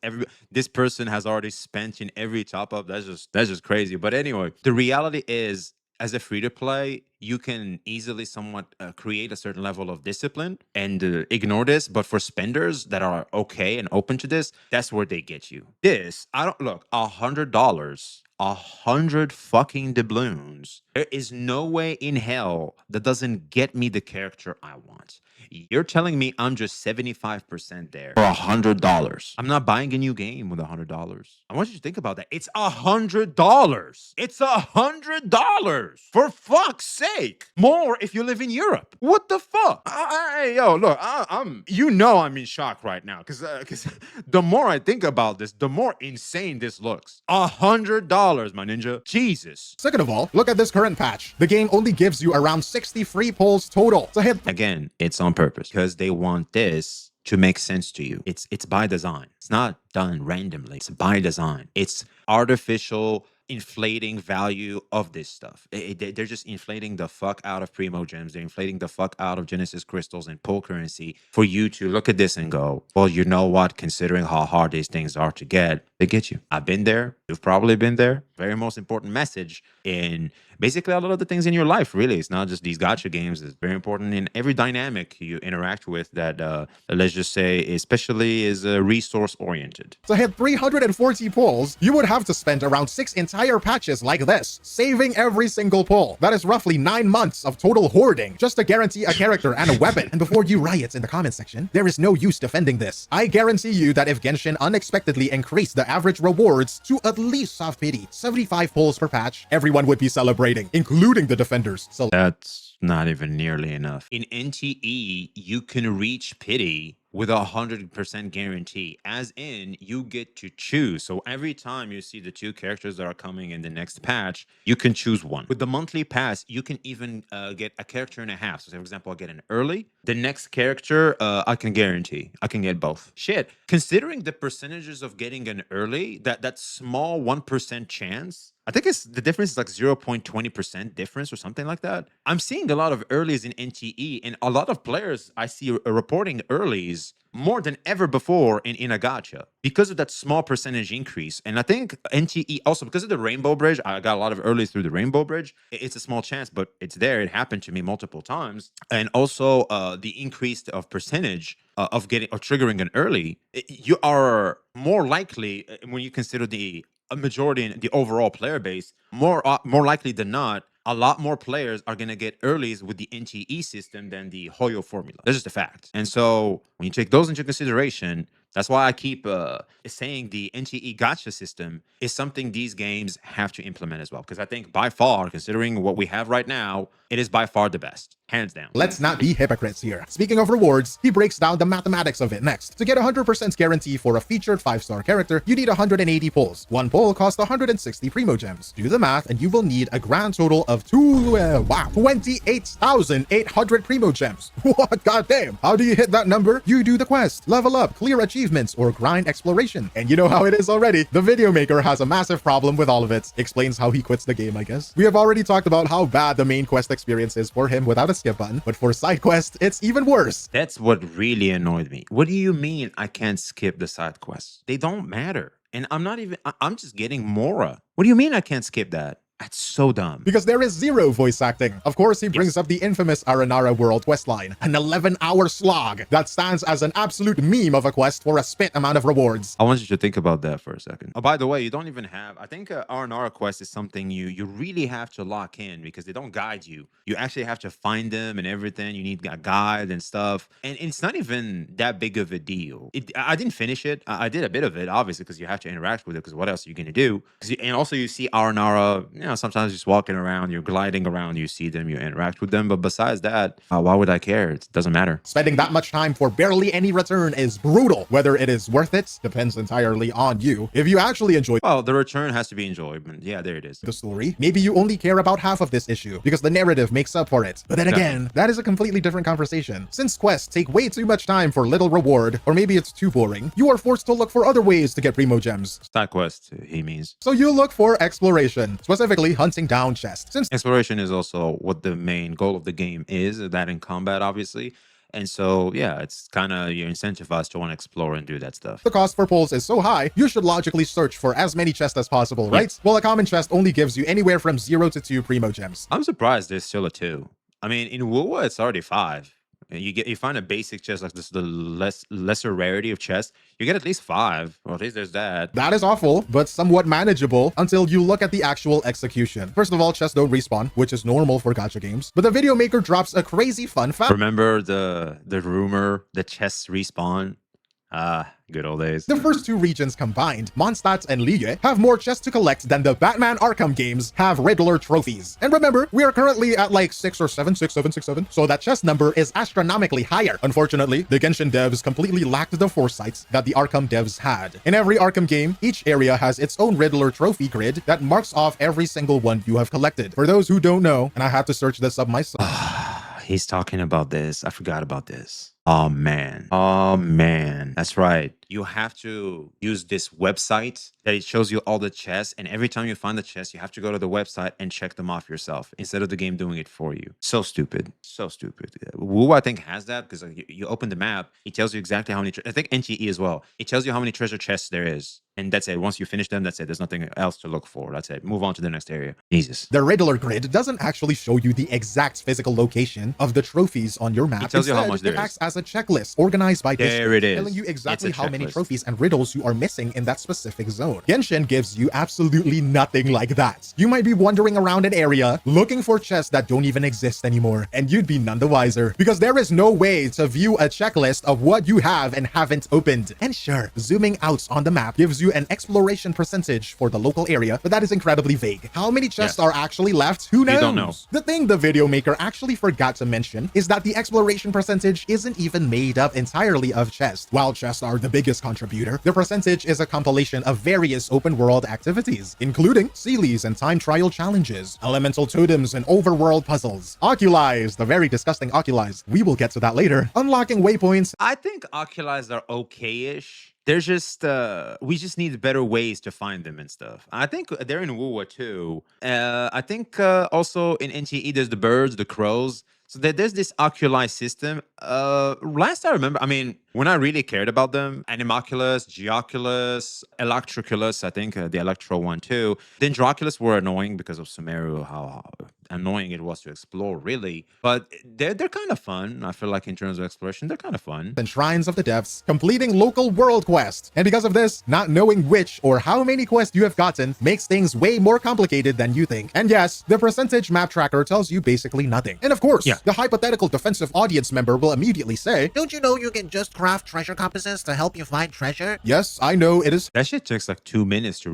This person has already spent in every top up. That's just crazy. But anyway, the reality is, as a free to play, you can easily somewhat create a certain level of discipline and ignore this. But for spenders that are okay and open to this, that's where they get you. This, I don't look, $100, 100 fucking doubloons. There is no way in hell that doesn't get me the character I want. You're telling me I'm just 75% there for $100. I'm not buying a new game with $100. I want you to think about that. It's $100. It's $100. For fuck's sake. More if you live in Europe. What the fuck? Yo, look, I'm in shock right now because the more I think about this, the more insane this looks. $100, my ninja. Jesus. Second of all, look at this current patch. The game only gives you around 60 free pulls total to hit. Again, it's on purpose because they want this to make sense to you. It's by design. It's not done randomly. It's by design. It's artificial inflating value of this stuff. They're just inflating the fuck out of primo gems. They're inflating the fuck out of Genesis crystals and pull currency for you to look at this and go, well, you know what? Considering how hard these things are to get, they get you. I've been there. You've probably been there. Very most important message in basically a lot of the things in your life, really. It's not just these gacha games. It's very important in every dynamic you interact with that, let's just say, especially is resource oriented. To hit 340 pulls, you would have to spend around 6 entire patches like this, saving every single pull. That is roughly 9 months of total hoarding just to guarantee a character and a weapon. And before you riot in the comment section, there is no use defending this. I guarantee you that if Genshin unexpectedly increased the average rewards to at least soft pity 75 pulls per patch, everyone would be celebrating, including the defenders. So that's not even nearly enough. In NTE, you can reach pity with 100% guarantee, as in you get to choose. So every time you see the 2 characters that are coming in the next patch, you can choose one. With the monthly pass, you can even get a character and a half. So say, for example, I get an early. The next character, I can guarantee. I can get both. Shit. Considering the percentages of getting an early, that small 1% chance, I think the difference is like 0.20% difference or something like that. I'm seeing a lot of earlies in NTE, and a lot of players I see reporting earlies more than ever before in a gacha because of that small percentage increase. And I think NTE also, because of the Rainbow Bridge, I got a lot of earlies through the Rainbow Bridge. It's a small chance, but it's there. It happened to me multiple times. And also the increase of percentage of triggering an early, you are more likely when you consider a majority in the overall player base, more likely than not, a lot more players are going to get earlies with the NTE system than the Hoyo formula. That's just a fact. And so when you take those into consideration, That's why I keep saying the NTE gacha system is something these games have to implement as well. Because I think by far, considering what we have right now, it is by far the best, hands down. Let's not be hypocrites here. Speaking of rewards, he breaks down the mathematics of it next. To get 100% guarantee for a featured 5-star character, you need 180 pulls. One pull costs 160 Primo Gems. Do the math, and you will need a grand total of 28,800 Primo Gems. What? Goddamn! How do you hit that number? You do the quest, level up, clear achievements, or grind exploration. And you know how it is already. The video maker has a massive problem with all of it. Explains how he quits the game, I guess. We have already talked about how bad the main quest experience is for him without a skip button, but for side quests, it's even worse. That's what really annoyed me. What do you mean I can't skip the side quests? They don't matter. And I'm just getting Mora. What do you mean I can't skip that? That's so dumb. Because there is zero voice acting. Of course, he brings up the infamous Aranara World questline, an 11-hour slog that stands as an absolute meme of a quest for a spit amount of rewards. I want you to think about that for a second. Oh, by the way, you don't even have, I think R&R quest is something you really have to lock in because they don't guide you. You actually have to find them and everything. You need a guide and stuff. And it's not even that big of a deal. I didn't finish it. I did a bit of it, obviously, because you have to interact with it because what else are you going to do? And also you see R&R, sometimes just walking around, you're gliding around, you see them, you interact with them. But besides that, why would I care? It doesn't matter. Spending that much time for barely any return is brutal. Whether it is worth it depends entirely on you. If you actually enjoy Well, the return has to be enjoyed. Yeah, there it is. the story, maybe you only care about half of this issue because the narrative makes up for it. But then again, that is a completely different conversation. Since quests take way too much time for little reward, or maybe it's too boring, you are forced to look for other ways to get Primo Gems. Side quest, he means. So you look for exploration, specifically hunting down chests. Since Exploration is also what the main goal of the game is, that in combat, obviously. And so, yeah, it's kind of you're incentivized to want to explore and do that stuff. the cost for pulls is so high, you should logically search for as many chests as possible, right? Well, a common chest only gives you anywhere from 0 to 2 Primo Gems. I'm surprised there's still a 2. I mean, in WoW, it's already 5. And you find a basic chest like this, the lesser rarity of chests, you get at least 5, or at least there's that. That is awful, but somewhat manageable until you look at the actual execution. First of all, chests don't respawn, which is normal for gacha games. But the video maker drops a crazy fun fact. Remember the rumor that chests respawn? Good old days. The first two regions combined, Mondstadt and Ligue, have more chests to collect than the Batman Arkham games have Riddler trophies. And remember, we are currently at like 6 or 7, 6, 7, 6, 7. So that chest number is astronomically higher. Unfortunately, the Genshin devs completely lacked the foresight that the Arkham devs had. In every Arkham game, each area has its own Riddler trophy grid that marks off every single one you have collected. For those who don't know, and I had to search this up myself. He's talking about this. I forgot about this. Oh, man. Oh, man. That's right. You have to use this website that it shows you all the chests. And every time you find the chest, you have to go to the website and check them off yourself instead of the game doing it for you. So stupid. So stupid. WoW, I think, has that because you open the map. It tells you exactly how many. I think NTE as well. It tells you how many treasure chests there is. And that's it. Once you finish them, that's it. There's nothing else to look for. That's it. Move on to the next area. Jesus. The Riddler grid doesn't actually show you the exact physical location of the trophies on your map. It tells you how Instead, much there it is. acts as a checklist organized by There district, it is. telling you exactly It's a how many checklist. trophies and riddles you are missing in that specific zone. Genshin gives you absolutely nothing like that. You might be wandering around an area looking for chests that don't even exist anymore, and you'd be none the wiser because there is no way to view a checklist of what you have and haven't opened. And sure, zooming out on the map gives you an exploration percentage for the local area, but that is incredibly vague. How many chests are actually left? Who knows? You don't know. The thing the video maker actually forgot to mention is that the exploration percentage isn't even made up entirely of chests. While chests are the biggest contributor, the percentage is a compilation of various open world activities, including Sealies and time trial challenges, elemental totems and overworld puzzles, oculis, the very disgusting oculis. We will get to that later. Unlocking waypoints. I think oculis are okay-ish. They're just we just need better ways to find them and stuff. I think they're in WoW too. I think also in NTE there's the birds, the crows. So there's this oculi system. Last I remember, I mean, when I really cared about them, Animoculus, Geoculus, Electroculus, I think the Electro one too. Then Droculus were annoying because of Sumeru, how annoying it was to explore, really. But they're kind of fun. I feel like in terms of exploration, they're kind of fun. And shrines of the depths, completing local world quests. And because of this, not knowing which or how many quests you have gotten makes things way more complicated than you think. And yes, the percentage map tracker tells you basically nothing. And of course, the hypothetical defensive audience member will immediately say, Don't you know you can just craft treasure compasses to help you find treasure? yes, I know it is That shit takes like 2 minutes to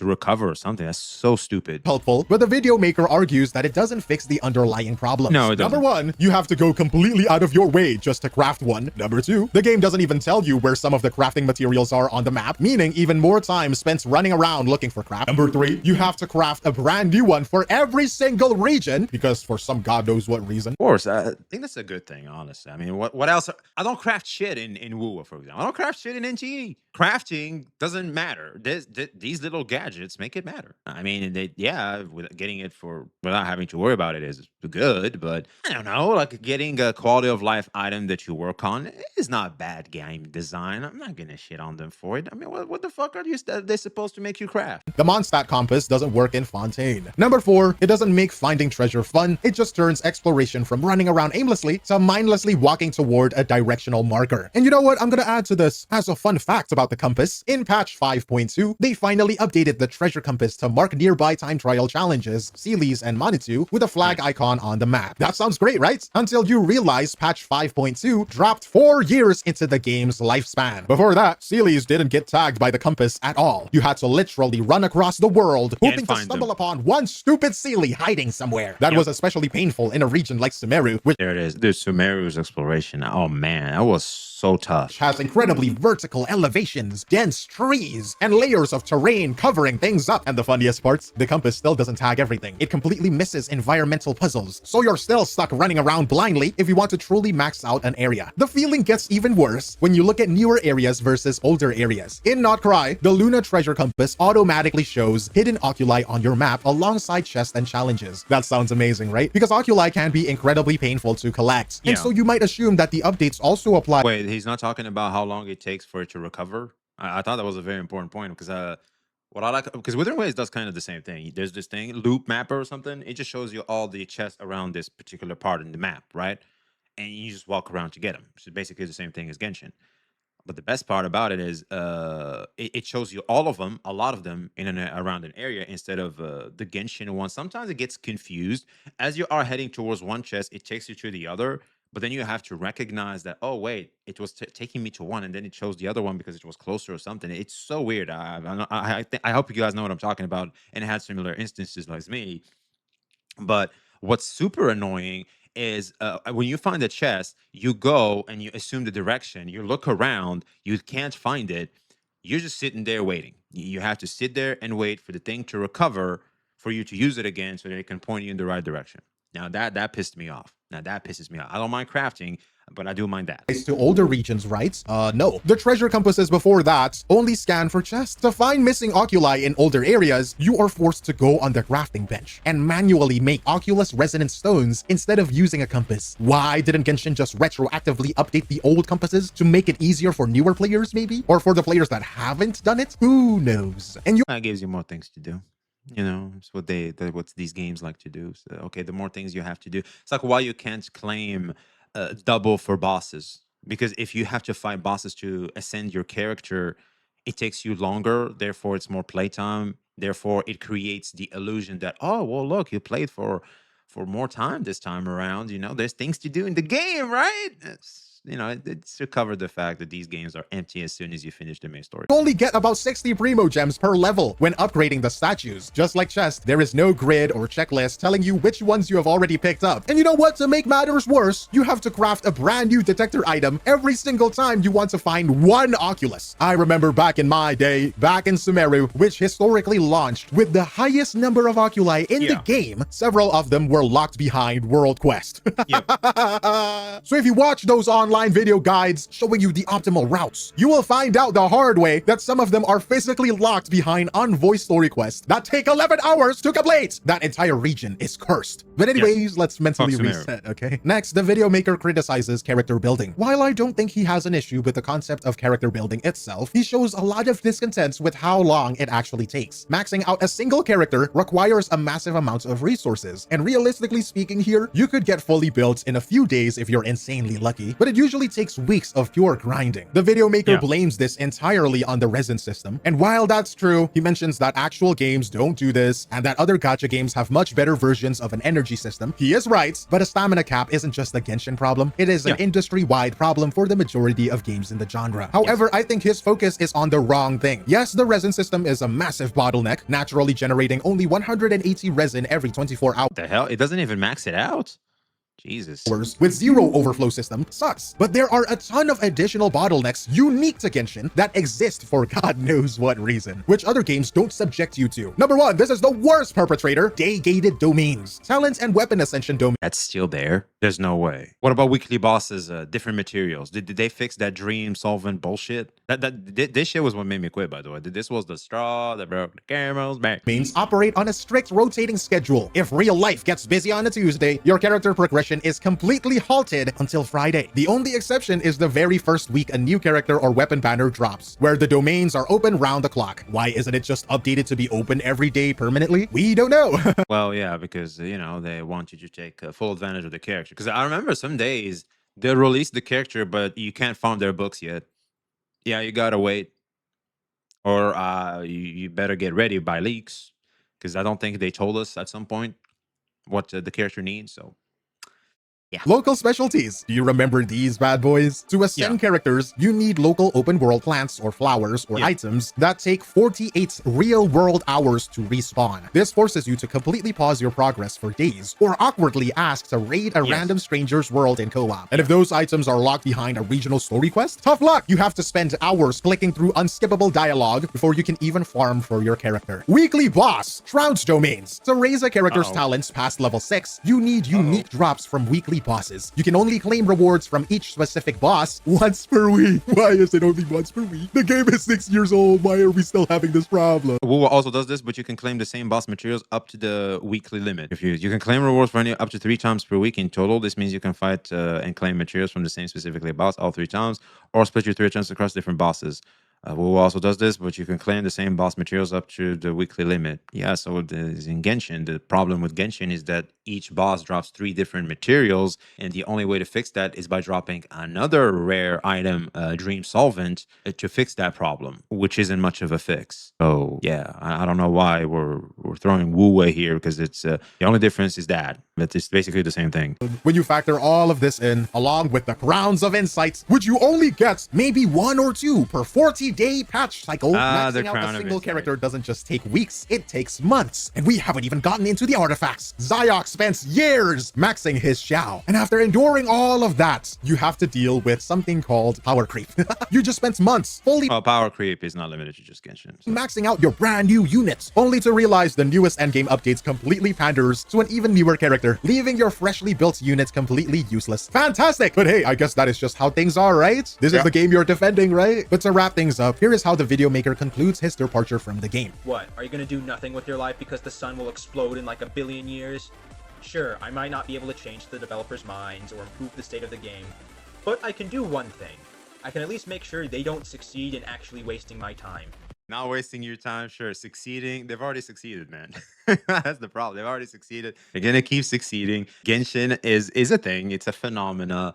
recover or something. That's so stupid. helpful, but the video maker argues that it doesn't fix the underlying problems. No, it doesn't. Number one, you have to go completely out of your way just to craft one. Number two, the game doesn't even tell you where some of the crafting materials are on the map, meaning even more time spent running around looking for crap. Number three, you have to craft a brand new one for every single region, because for some god knows what reason. Of course, I think that's a good thing, honestly. I mean, what else? I don't craft shit in WoW, for example. I don't craft shit in NGE. Crafting doesn't matter. These little gadgets make it matter. I mean, getting it without having to worry about it is good, but I don't know, like getting a quality of life item that you work on is not bad game design. I'm not gonna shit on them for it. I mean, what the fuck are they supposed to make you craft? The Mondstadt compass doesn't work in Fontaine. Number four, it doesn't make finding treasure fun. It just turns exploration from running around aimlessly to mindlessly walking toward a directional marker. And you know what? I'm gonna add to this as a fun fact about the compass. In patch 5.2, they finally updated the treasure compass to mark nearby time trial challenges, Sealies and Manitou, with a flag icon on the map. That sounds great, right? Until you realize patch 5.2 dropped 4 years into the game's lifespan. Before that, Sealies didn't get tagged by the compass at all. You had to literally run across the world hoping to stumble upon one stupid Sealie hiding somewhere. That was especially painful in a region like Sumeru, which There it is. There's Sumeru's exploration. Oh man, that was so tough. has incredibly vertical elevations, dense trees, and layers of terrain covering things up. And the funniest parts, the compass still doesn't tag everything. It completely misses environmental puzzles, so you're still stuck running around blindly if you want to truly max out an area. The feeling gets even worse when you look at newer areas versus older areas. In Not Cry, the Luna treasure compass automatically shows hidden oculi on your map alongside chests and challenges. That sounds amazing, right? Because oculi can be incredibly painful to collect. And so you might assume that the updates also apply. Wait, he's not talking about how long it takes for it to recover? I thought that was a very important point because what I like, because Withering Waves does kind of the same thing. There's this thing, Loop Mapper or something. It just shows you all the chests around this particular part in the map, right? And you just walk around to get them. So basically the same thing as Genshin. But the best part about it is it shows you all of them, a lot of them in and around an area instead of the Genshin one. Sometimes it gets confused. As you are heading towards one chest, it takes you to the other. But then you have to recognize that, oh, wait, it was taking me to one and then it chose the other one because it was closer or something. It's so weird. I hope you guys know what I'm talking about and had similar instances like me. But what's super annoying is when you find a chest, you go and you assume the direction. You look around, you can't find it. You're just sitting there waiting. You have to sit there and wait for the thing to recover for you to use it again so that it can point you in the right direction. Now that pissed me off. Now that pisses me off. I don't mind crafting, but I do mind that. To older regions, right? No. The treasure compasses before that only scan for chests. To find missing oculi in older areas, you are forced to go on the crafting bench and manually make Oculus resonant stones instead of using a compass. Why didn't Genshin just retroactively update the old compasses to make it easier for newer players, maybe? Or for the players that haven't done it? Who knows? And that gives you more things to do. You know, it's what what these games like to do. So, okay, the more things you have to do. It's like why you can't claim double for bosses. Because if you have to fight bosses to ascend your character, it takes you longer. Therefore, it's more playtime. Therefore, it creates the illusion that, oh, well, look, you played for more time this time around. You know, there's things to do in the game, right? It's to cover the fact that these games are empty as soon as you finish the main story. you only get about 60 Primo Gems per level when upgrading the statues. Just like chest, there is no grid or checklist telling you which ones you have already picked up. And you know what? To make matters worse, you have to craft a brand new detector item every single time you want to find one Oculus. I remember back in my day, back in Sumeru, which historically launched with the highest number of oculi in the game, several of them were locked behind World Quest. So if you watch those online online video guides showing you the optimal routes. You will find out the hard way that some of them are physically locked behind unvoiced story quests that take 11 hours to complete. That entire region is cursed. But anyways, let's mentally reset, okay? Next, the video maker criticizes character building. While I don't think he has an issue with the concept of character building itself, he shows a lot of discontent with how long it actually takes. Maxing out a single character requires a massive amount of resources, and realistically speaking here, you could get fully built in a few days if you're insanely lucky, but it usually takes weeks of pure grinding. The video maker blames this entirely on the resin system, and while that's true, he mentions that actual games don't do this, and that other gacha games have much better versions of an energy system. He is right, but a stamina cap isn't just a Genshin problem, it is an industry-wide problem for the majority of games in the genre. However, I think his focus is on the wrong thing. Yes, the resin system is a massive bottleneck, naturally generating only 180 resin every 24 hours. The hell? It doesn't even max it out? Jesus. With zero overflow system sucks. But there are a ton of additional bottlenecks unique to Genshin that exist for God knows what reason, which other games don't subject you to. Number one, this is the worst perpetrator, day-gated domains. Talent and weapon ascension domain. That's still there? There's no way. What about weekly bosses, different materials? Did they fix that dream solvent bullshit? This shit was what made me quit, by the way. This was the straw that broke the camel's back. Domains operate on a strict rotating schedule. If real life gets busy on a Tuesday, your character progression is completely halted until Friday. The only exception is the very first week a new character or weapon banner drops, where the domains are open round the clock. Why isn't it just updated to be open every day permanently? We don't know. Well, yeah, because, you know, they want you to take full advantage of the character. Because I remember some days they'll release the character, but you can't find their books yet. Yeah, you gotta wait. Or you better get ready by leaks, because I don't think they told us at some point what the character needs, so... yeah. Local specialties. Do you remember these bad boys? To ascend characters, you need local open world plants or flowers or items that take 48 real world hours to respawn. This forces you to completely pause your progress for days or awkwardly ask to raid a random stranger's world in co-op. And if those items are locked behind a regional story quest, tough luck! You have to spend hours clicking through unskippable dialogue before you can even farm for your character. Weekly boss. Shrouds domains. To raise a character's talents past level 6, you need unique drops from weekly bosses. You can only claim rewards from each specific boss once per week. Why is it only once per week? The game is 6 years old. Why are we still having this problem? WoW also does this, but you can claim the same boss materials up to the weekly limit. If you can claim rewards for any up to 3 times per week in total. This means you can fight and claim materials from the same specifically boss all 3 times, or split your 3 attempts across different bosses. WoW also does this, but you can claim the same boss materials up to the weekly limit. Yeah, so in Genshin, the problem with Genshin is that each boss drops 3 different materials, and the only way to fix that is by dropping another rare item, Dream Solvent, to fix that problem, which isn't much of a fix. So yeah, I don't know why we're throwing Wu away here, because it's the only difference is that, but it's basically the same thing. When you factor all of this in, along with the crowns of insights, which you only get maybe 1 or 2 per 40-day patch cycle, maxing out a single character doesn't just take weeks, it takes months. And we haven't even gotten into the artifacts. Zyok spent years maxing his Xiao. And after enduring all of that, you have to deal with something called power creep. You just spent months fully Power creep is not limited to just Genshin. So. maxing out your brand new units, only to realize the newest endgame updates completely panders to an even newer character, leaving your freshly built units completely useless. Fantastic! But hey, I guess that is just how things are, right? This is the game you're defending, right? But to wrap things up, here is how the video maker concludes his departure from the game. What, are you gonna do nothing with your life because the sun will explode in like a billion years? Sure, I might not be able to change the developers' minds or improve the state of the game, but I can do one thing. I can at least make sure they don't succeed in actually wasting my time. Not wasting your time, sure. Succeeding, they've already succeeded, man. That's the problem. They've already succeeded. They're gonna keep succeeding. Genshin is a thing. It's a phenomena.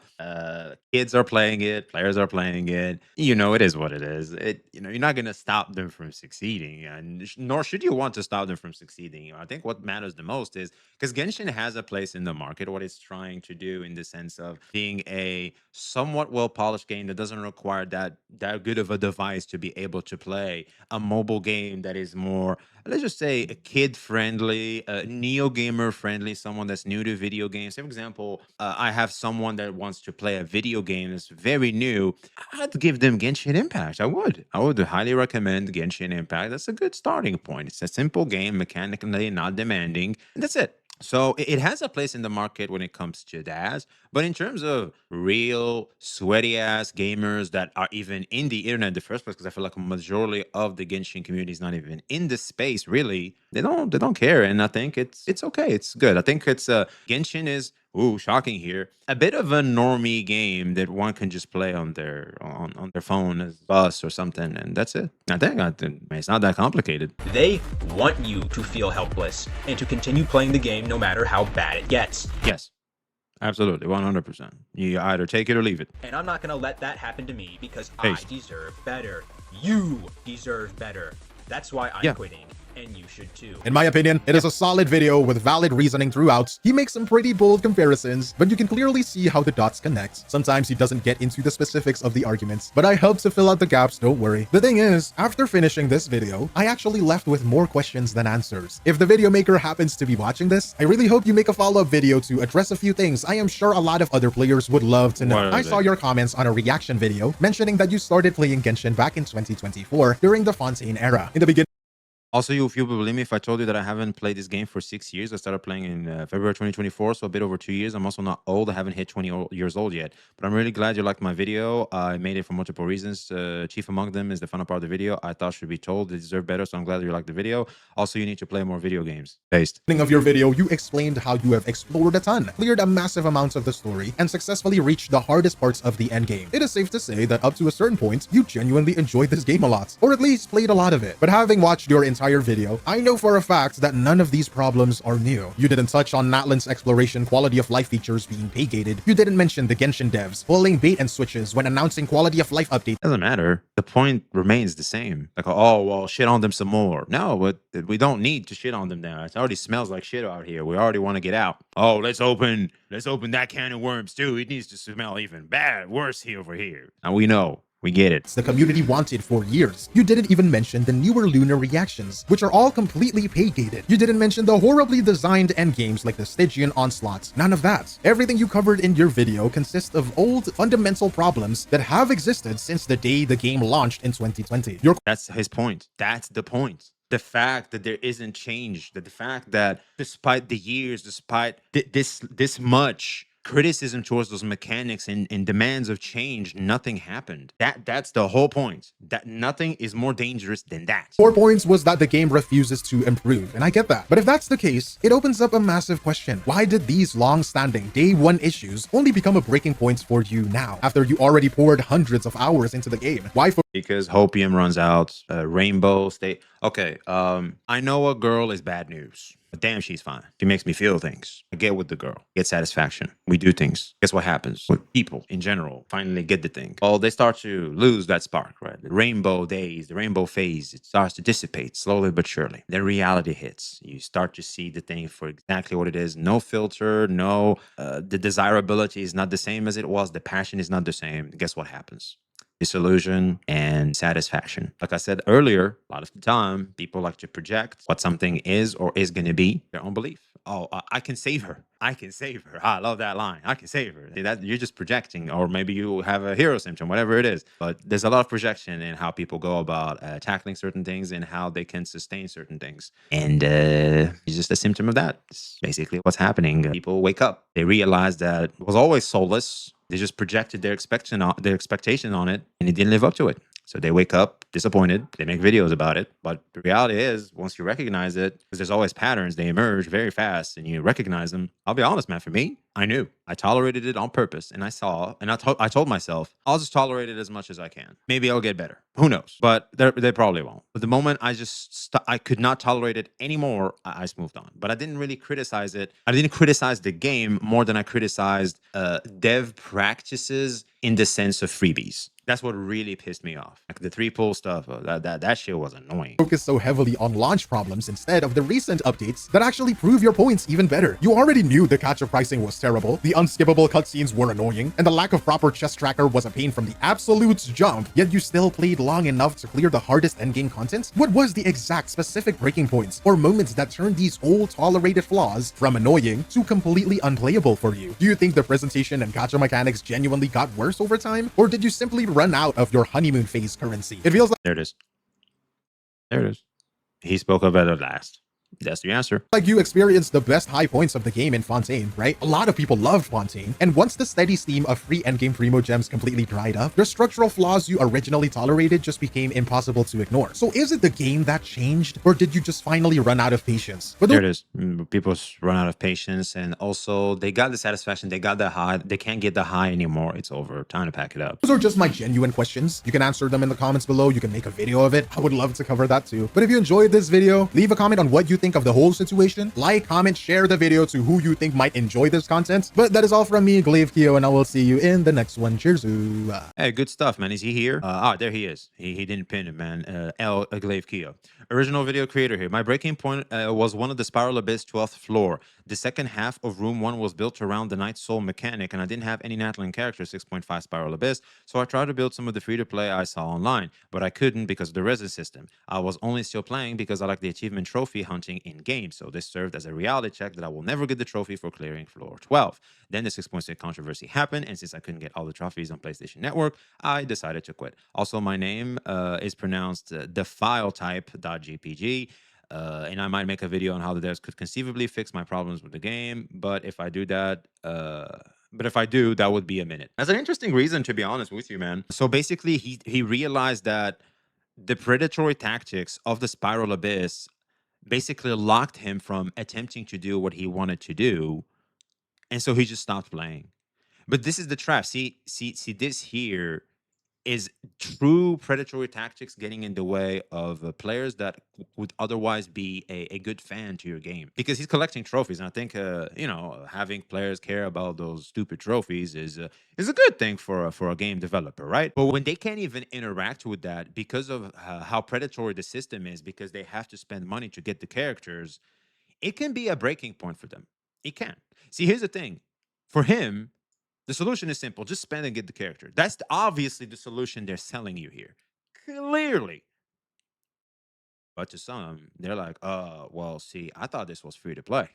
Kids are playing it. Players are playing it. You know, it is what it is. You're not gonna stop them from succeeding, and nor should you want to stop them from succeeding. I think what matters the most is because Genshin has a place in the market. What it's trying to do, in the sense of being a somewhat well-polished game that doesn't require that good of a device to be able to play. A mobile game that is more, let's just say, a kid-friendly, neo-gamer friendly, someone that's new to video games. Say, for example, I have someone that wants to play a video game that's very new. I'd give them Genshin Impact. I would highly recommend Genshin Impact. That's a good starting point. It's a simple game, mechanically not demanding, and that's it. So it has a place in the market when it comes to that. But in terms of real sweaty ass gamers that are even in the internet in the first place, because I feel like a majority of the Genshin community is not even in the space, really, they don't care. And I think it's okay. It's good. I think it's Genshin is, ooh, shocking here, a bit of a normie game that one can just play on their phone as bus or something, and that's it. I think it's not that complicated. They want you to feel helpless and to continue playing the game no matter how bad it gets. Yes. Absolutely, 100%. You either take it or leave it. And I'm not gonna let that happen to me because Taste. I deserve better. You deserve better. That's why I'm Yeah. quitting, and you should too. In my opinion, it is a solid video with valid reasoning throughout. He makes some pretty bold comparisons, but you can clearly see how the dots connect. Sometimes he doesn't get into the specifics of the arguments, but I help to fill out the gaps, don't worry. The thing is, after finishing this video, I actually left with more questions than answers. If the video maker happens to be watching this, I really hope you make a follow-up video to address a few things I am sure a lot of other players would love to know. What are I they? saw your comments on a reaction video mentioning that you started playing Genshin back in 2024 during the Fontaine era. In the beginning, Also, if you believe me, if I told you that I haven't played this game for 6 years, I started playing in February 2024, so a bit over 2 years. I'm also not old. I haven't hit 20 years old yet. But I'm really glad you liked my video. I made it for multiple reasons. Chief among them is the final part of the video. I thought should be told. They deserve better, so I'm glad you liked the video. Also, you need to play more video games. Based. of your video, you explained how you have explored a ton, cleared a massive amount of the story, and successfully reached the hardest parts of the endgame. It is safe to say that up to a certain point, you genuinely enjoyed this game a lot, or at least played a lot of it. But having watched your entire video, I know for a fact that none of these problems are new. You didn't touch on Natlan's exploration quality of life features being pay-gated. You didn't mention the Genshin devs pulling bait and switches when announcing quality of life updates. Doesn't matter. The point remains the same. Like, oh, well, shit on them some more. No, but we don't need to shit on them now. It already smells like shit out here. We already want to get out. Oh, let's open that can of worms too. It needs to smell even worse here over here. And we know. We get it. The community wanted for years. You didn't even mention the newer lunar reactions, which are all completely pay-gated. You didn't mention the horribly designed endgames like the Stygian Onslaught. None of that. Everything you covered in your video consists of old, fundamental problems that have existed since the day the game launched in 2020. That's his point. That's the point. The fact that there isn't change, that the fact that despite the years, despite this much criticism towards those mechanics and demands of change, nothing happened. That's the whole point. That nothing is more dangerous than that. 4 points was that the game refuses to improve, and I get that. But if that's the case, it opens up a massive question. Why did these long-standing day one issues only become a breaking point for you now, after you already poured hundreds of hours into the game? Why for Because hopium runs out, rainbow state. Okay, I know a girl is bad news. But damn, she's fine. She makes me feel things. I get with the girl. Get satisfaction. We do things. Guess what happens? With people in general finally get the thing. Oh, they start to lose that spark, right? The rainbow days, the rainbow phase, it starts to dissipate slowly but surely. Then reality hits. You start to see the thing for exactly what it is. No filter, no, the desirability is not the same as it was. The passion is not the same. Guess what happens? Disillusion and satisfaction. Like I said earlier, a lot of the time, people like to project what something is or is going to be their own belief. Oh, I can save her. I can save her. I love that line. I can save her. That you're just projecting, or maybe you have a hero symptom, whatever it is. But there's a lot of projection in how people go about tackling certain things and how they can sustain certain things. And it's just a symptom of that. It's basically what's happening. People wake up. They realize that it was always soulless. They just projected their expectation on it, and it didn't live up to it. So they wake up disappointed. They make videos about it. But the reality is, once you recognize it, because there's always patterns, they emerge very fast, and you recognize them. I'll be honest, man. For me, I knew. I tolerated it on purpose, and I saw, and I told myself, I'll just tolerate it as much as I can. Maybe I'll get better. Who knows? But they probably won't. But the moment I could not tolerate it anymore, I just moved on. But I didn't really criticize it. I didn't criticize the game more than I criticized dev practices in the sense of freebies. That's what really pissed me off. Like the 3-pull stuff, that shit was annoying. focus so heavily on launch problems instead of the recent updates that actually prove your points even better? You already knew the gacha pricing was terrible, the unskippable cutscenes were annoying, and the lack of proper chest tracker was a pain from the absolute jump, yet you still played long enough to clear the hardest endgame content? What was the exact specific breaking points or moments that turned these old tolerated flaws from annoying to completely unplayable for you? Do you think the presentation and gacha mechanics genuinely got worse over time? Or did you simply run out of your honeymoon phase currency? It feels like There it is. There it is. He spoke of it at last. That's the answer. Like, you experienced the best high points of the game in Fontaine, right? A lot of people loved Fontaine, and once the steady stream of free endgame primo gems completely dried up, the structural flaws you originally tolerated just became impossible to ignore. So is it the game that changed, or did you just finally run out of patience? But There it is. People run out of patience, and also they got the satisfaction, they got the high, they can't get the high anymore. It's over. Time to pack it up. those are just my genuine questions. You can answer them in the comments below. You can make a video of it. I would love to cover that too. But if you enjoyed this video, leave a comment on what you think of the whole situation. Like, comment, share the video to who you think might enjoy this content. But that is all from me, Glaive Keo, and I will see you in the next one. Cheers. Hey, good stuff, man. Is he here? There he is. He didn't pin him, man. Glaive Keo. Original video creator here. My breaking point was one of the Spiral Abyss 12th floor. The second half of room 1 was built around the Night Soul mechanic, and I didn't have any Natlan character 6.5 Spiral Abyss, so I tried to build some of the free-to-play I saw online, but I couldn't because of the resin system. I was only still playing because I like the achievement trophy hunting in-game, so this served as a reality check that I will never get the trophy for clearing floor 12. Then the 6.6 controversy happened, and since I couldn't get all the trophies on PlayStation Network, I decided to quit. Also, my name is pronounced defiletype.gpg. And I might make a video on how the devs could conceivably fix my problems with the game. But if I do that, that would be a minute. That's an interesting reason, to be honest with you, man. So basically, he realized that the predatory tactics of the Spiral Abyss basically locked him from attempting to do what he wanted to do, and so he just stopped playing. But this is the trap. See, this here is true predatory tactics getting in the way of players that would otherwise be a good fan to your game, because he's collecting trophies, and I think having players care about those stupid trophies is a good thing for a game developer, right? But when they can't even interact with that because of how predatory the system is, because they have to spend money to get the characters, it can be a breaking point for them. It can. See, here's the thing. For him, the solution is simple. Just spend and get the character. That's obviously the solution they're selling you here. Clearly. But to some, they're like, well, see, I thought this was free to play.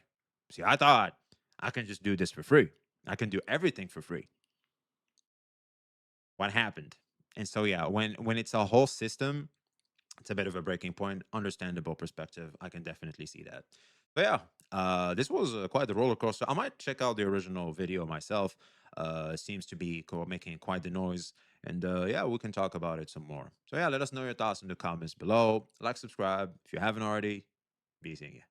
See, I thought I can just do this for free. I can do everything for free. What happened? And so, yeah, when it's a whole system, it's a bit of a breaking point. Understandable perspective. I can definitely see that. But yeah, this was quite the roller coaster. I might check out the original video myself. Seems to be making quite the noise. And yeah, we can talk about it some more. So yeah, let us know your thoughts in the comments below. Like, subscribe if you haven't already. Be seeing you.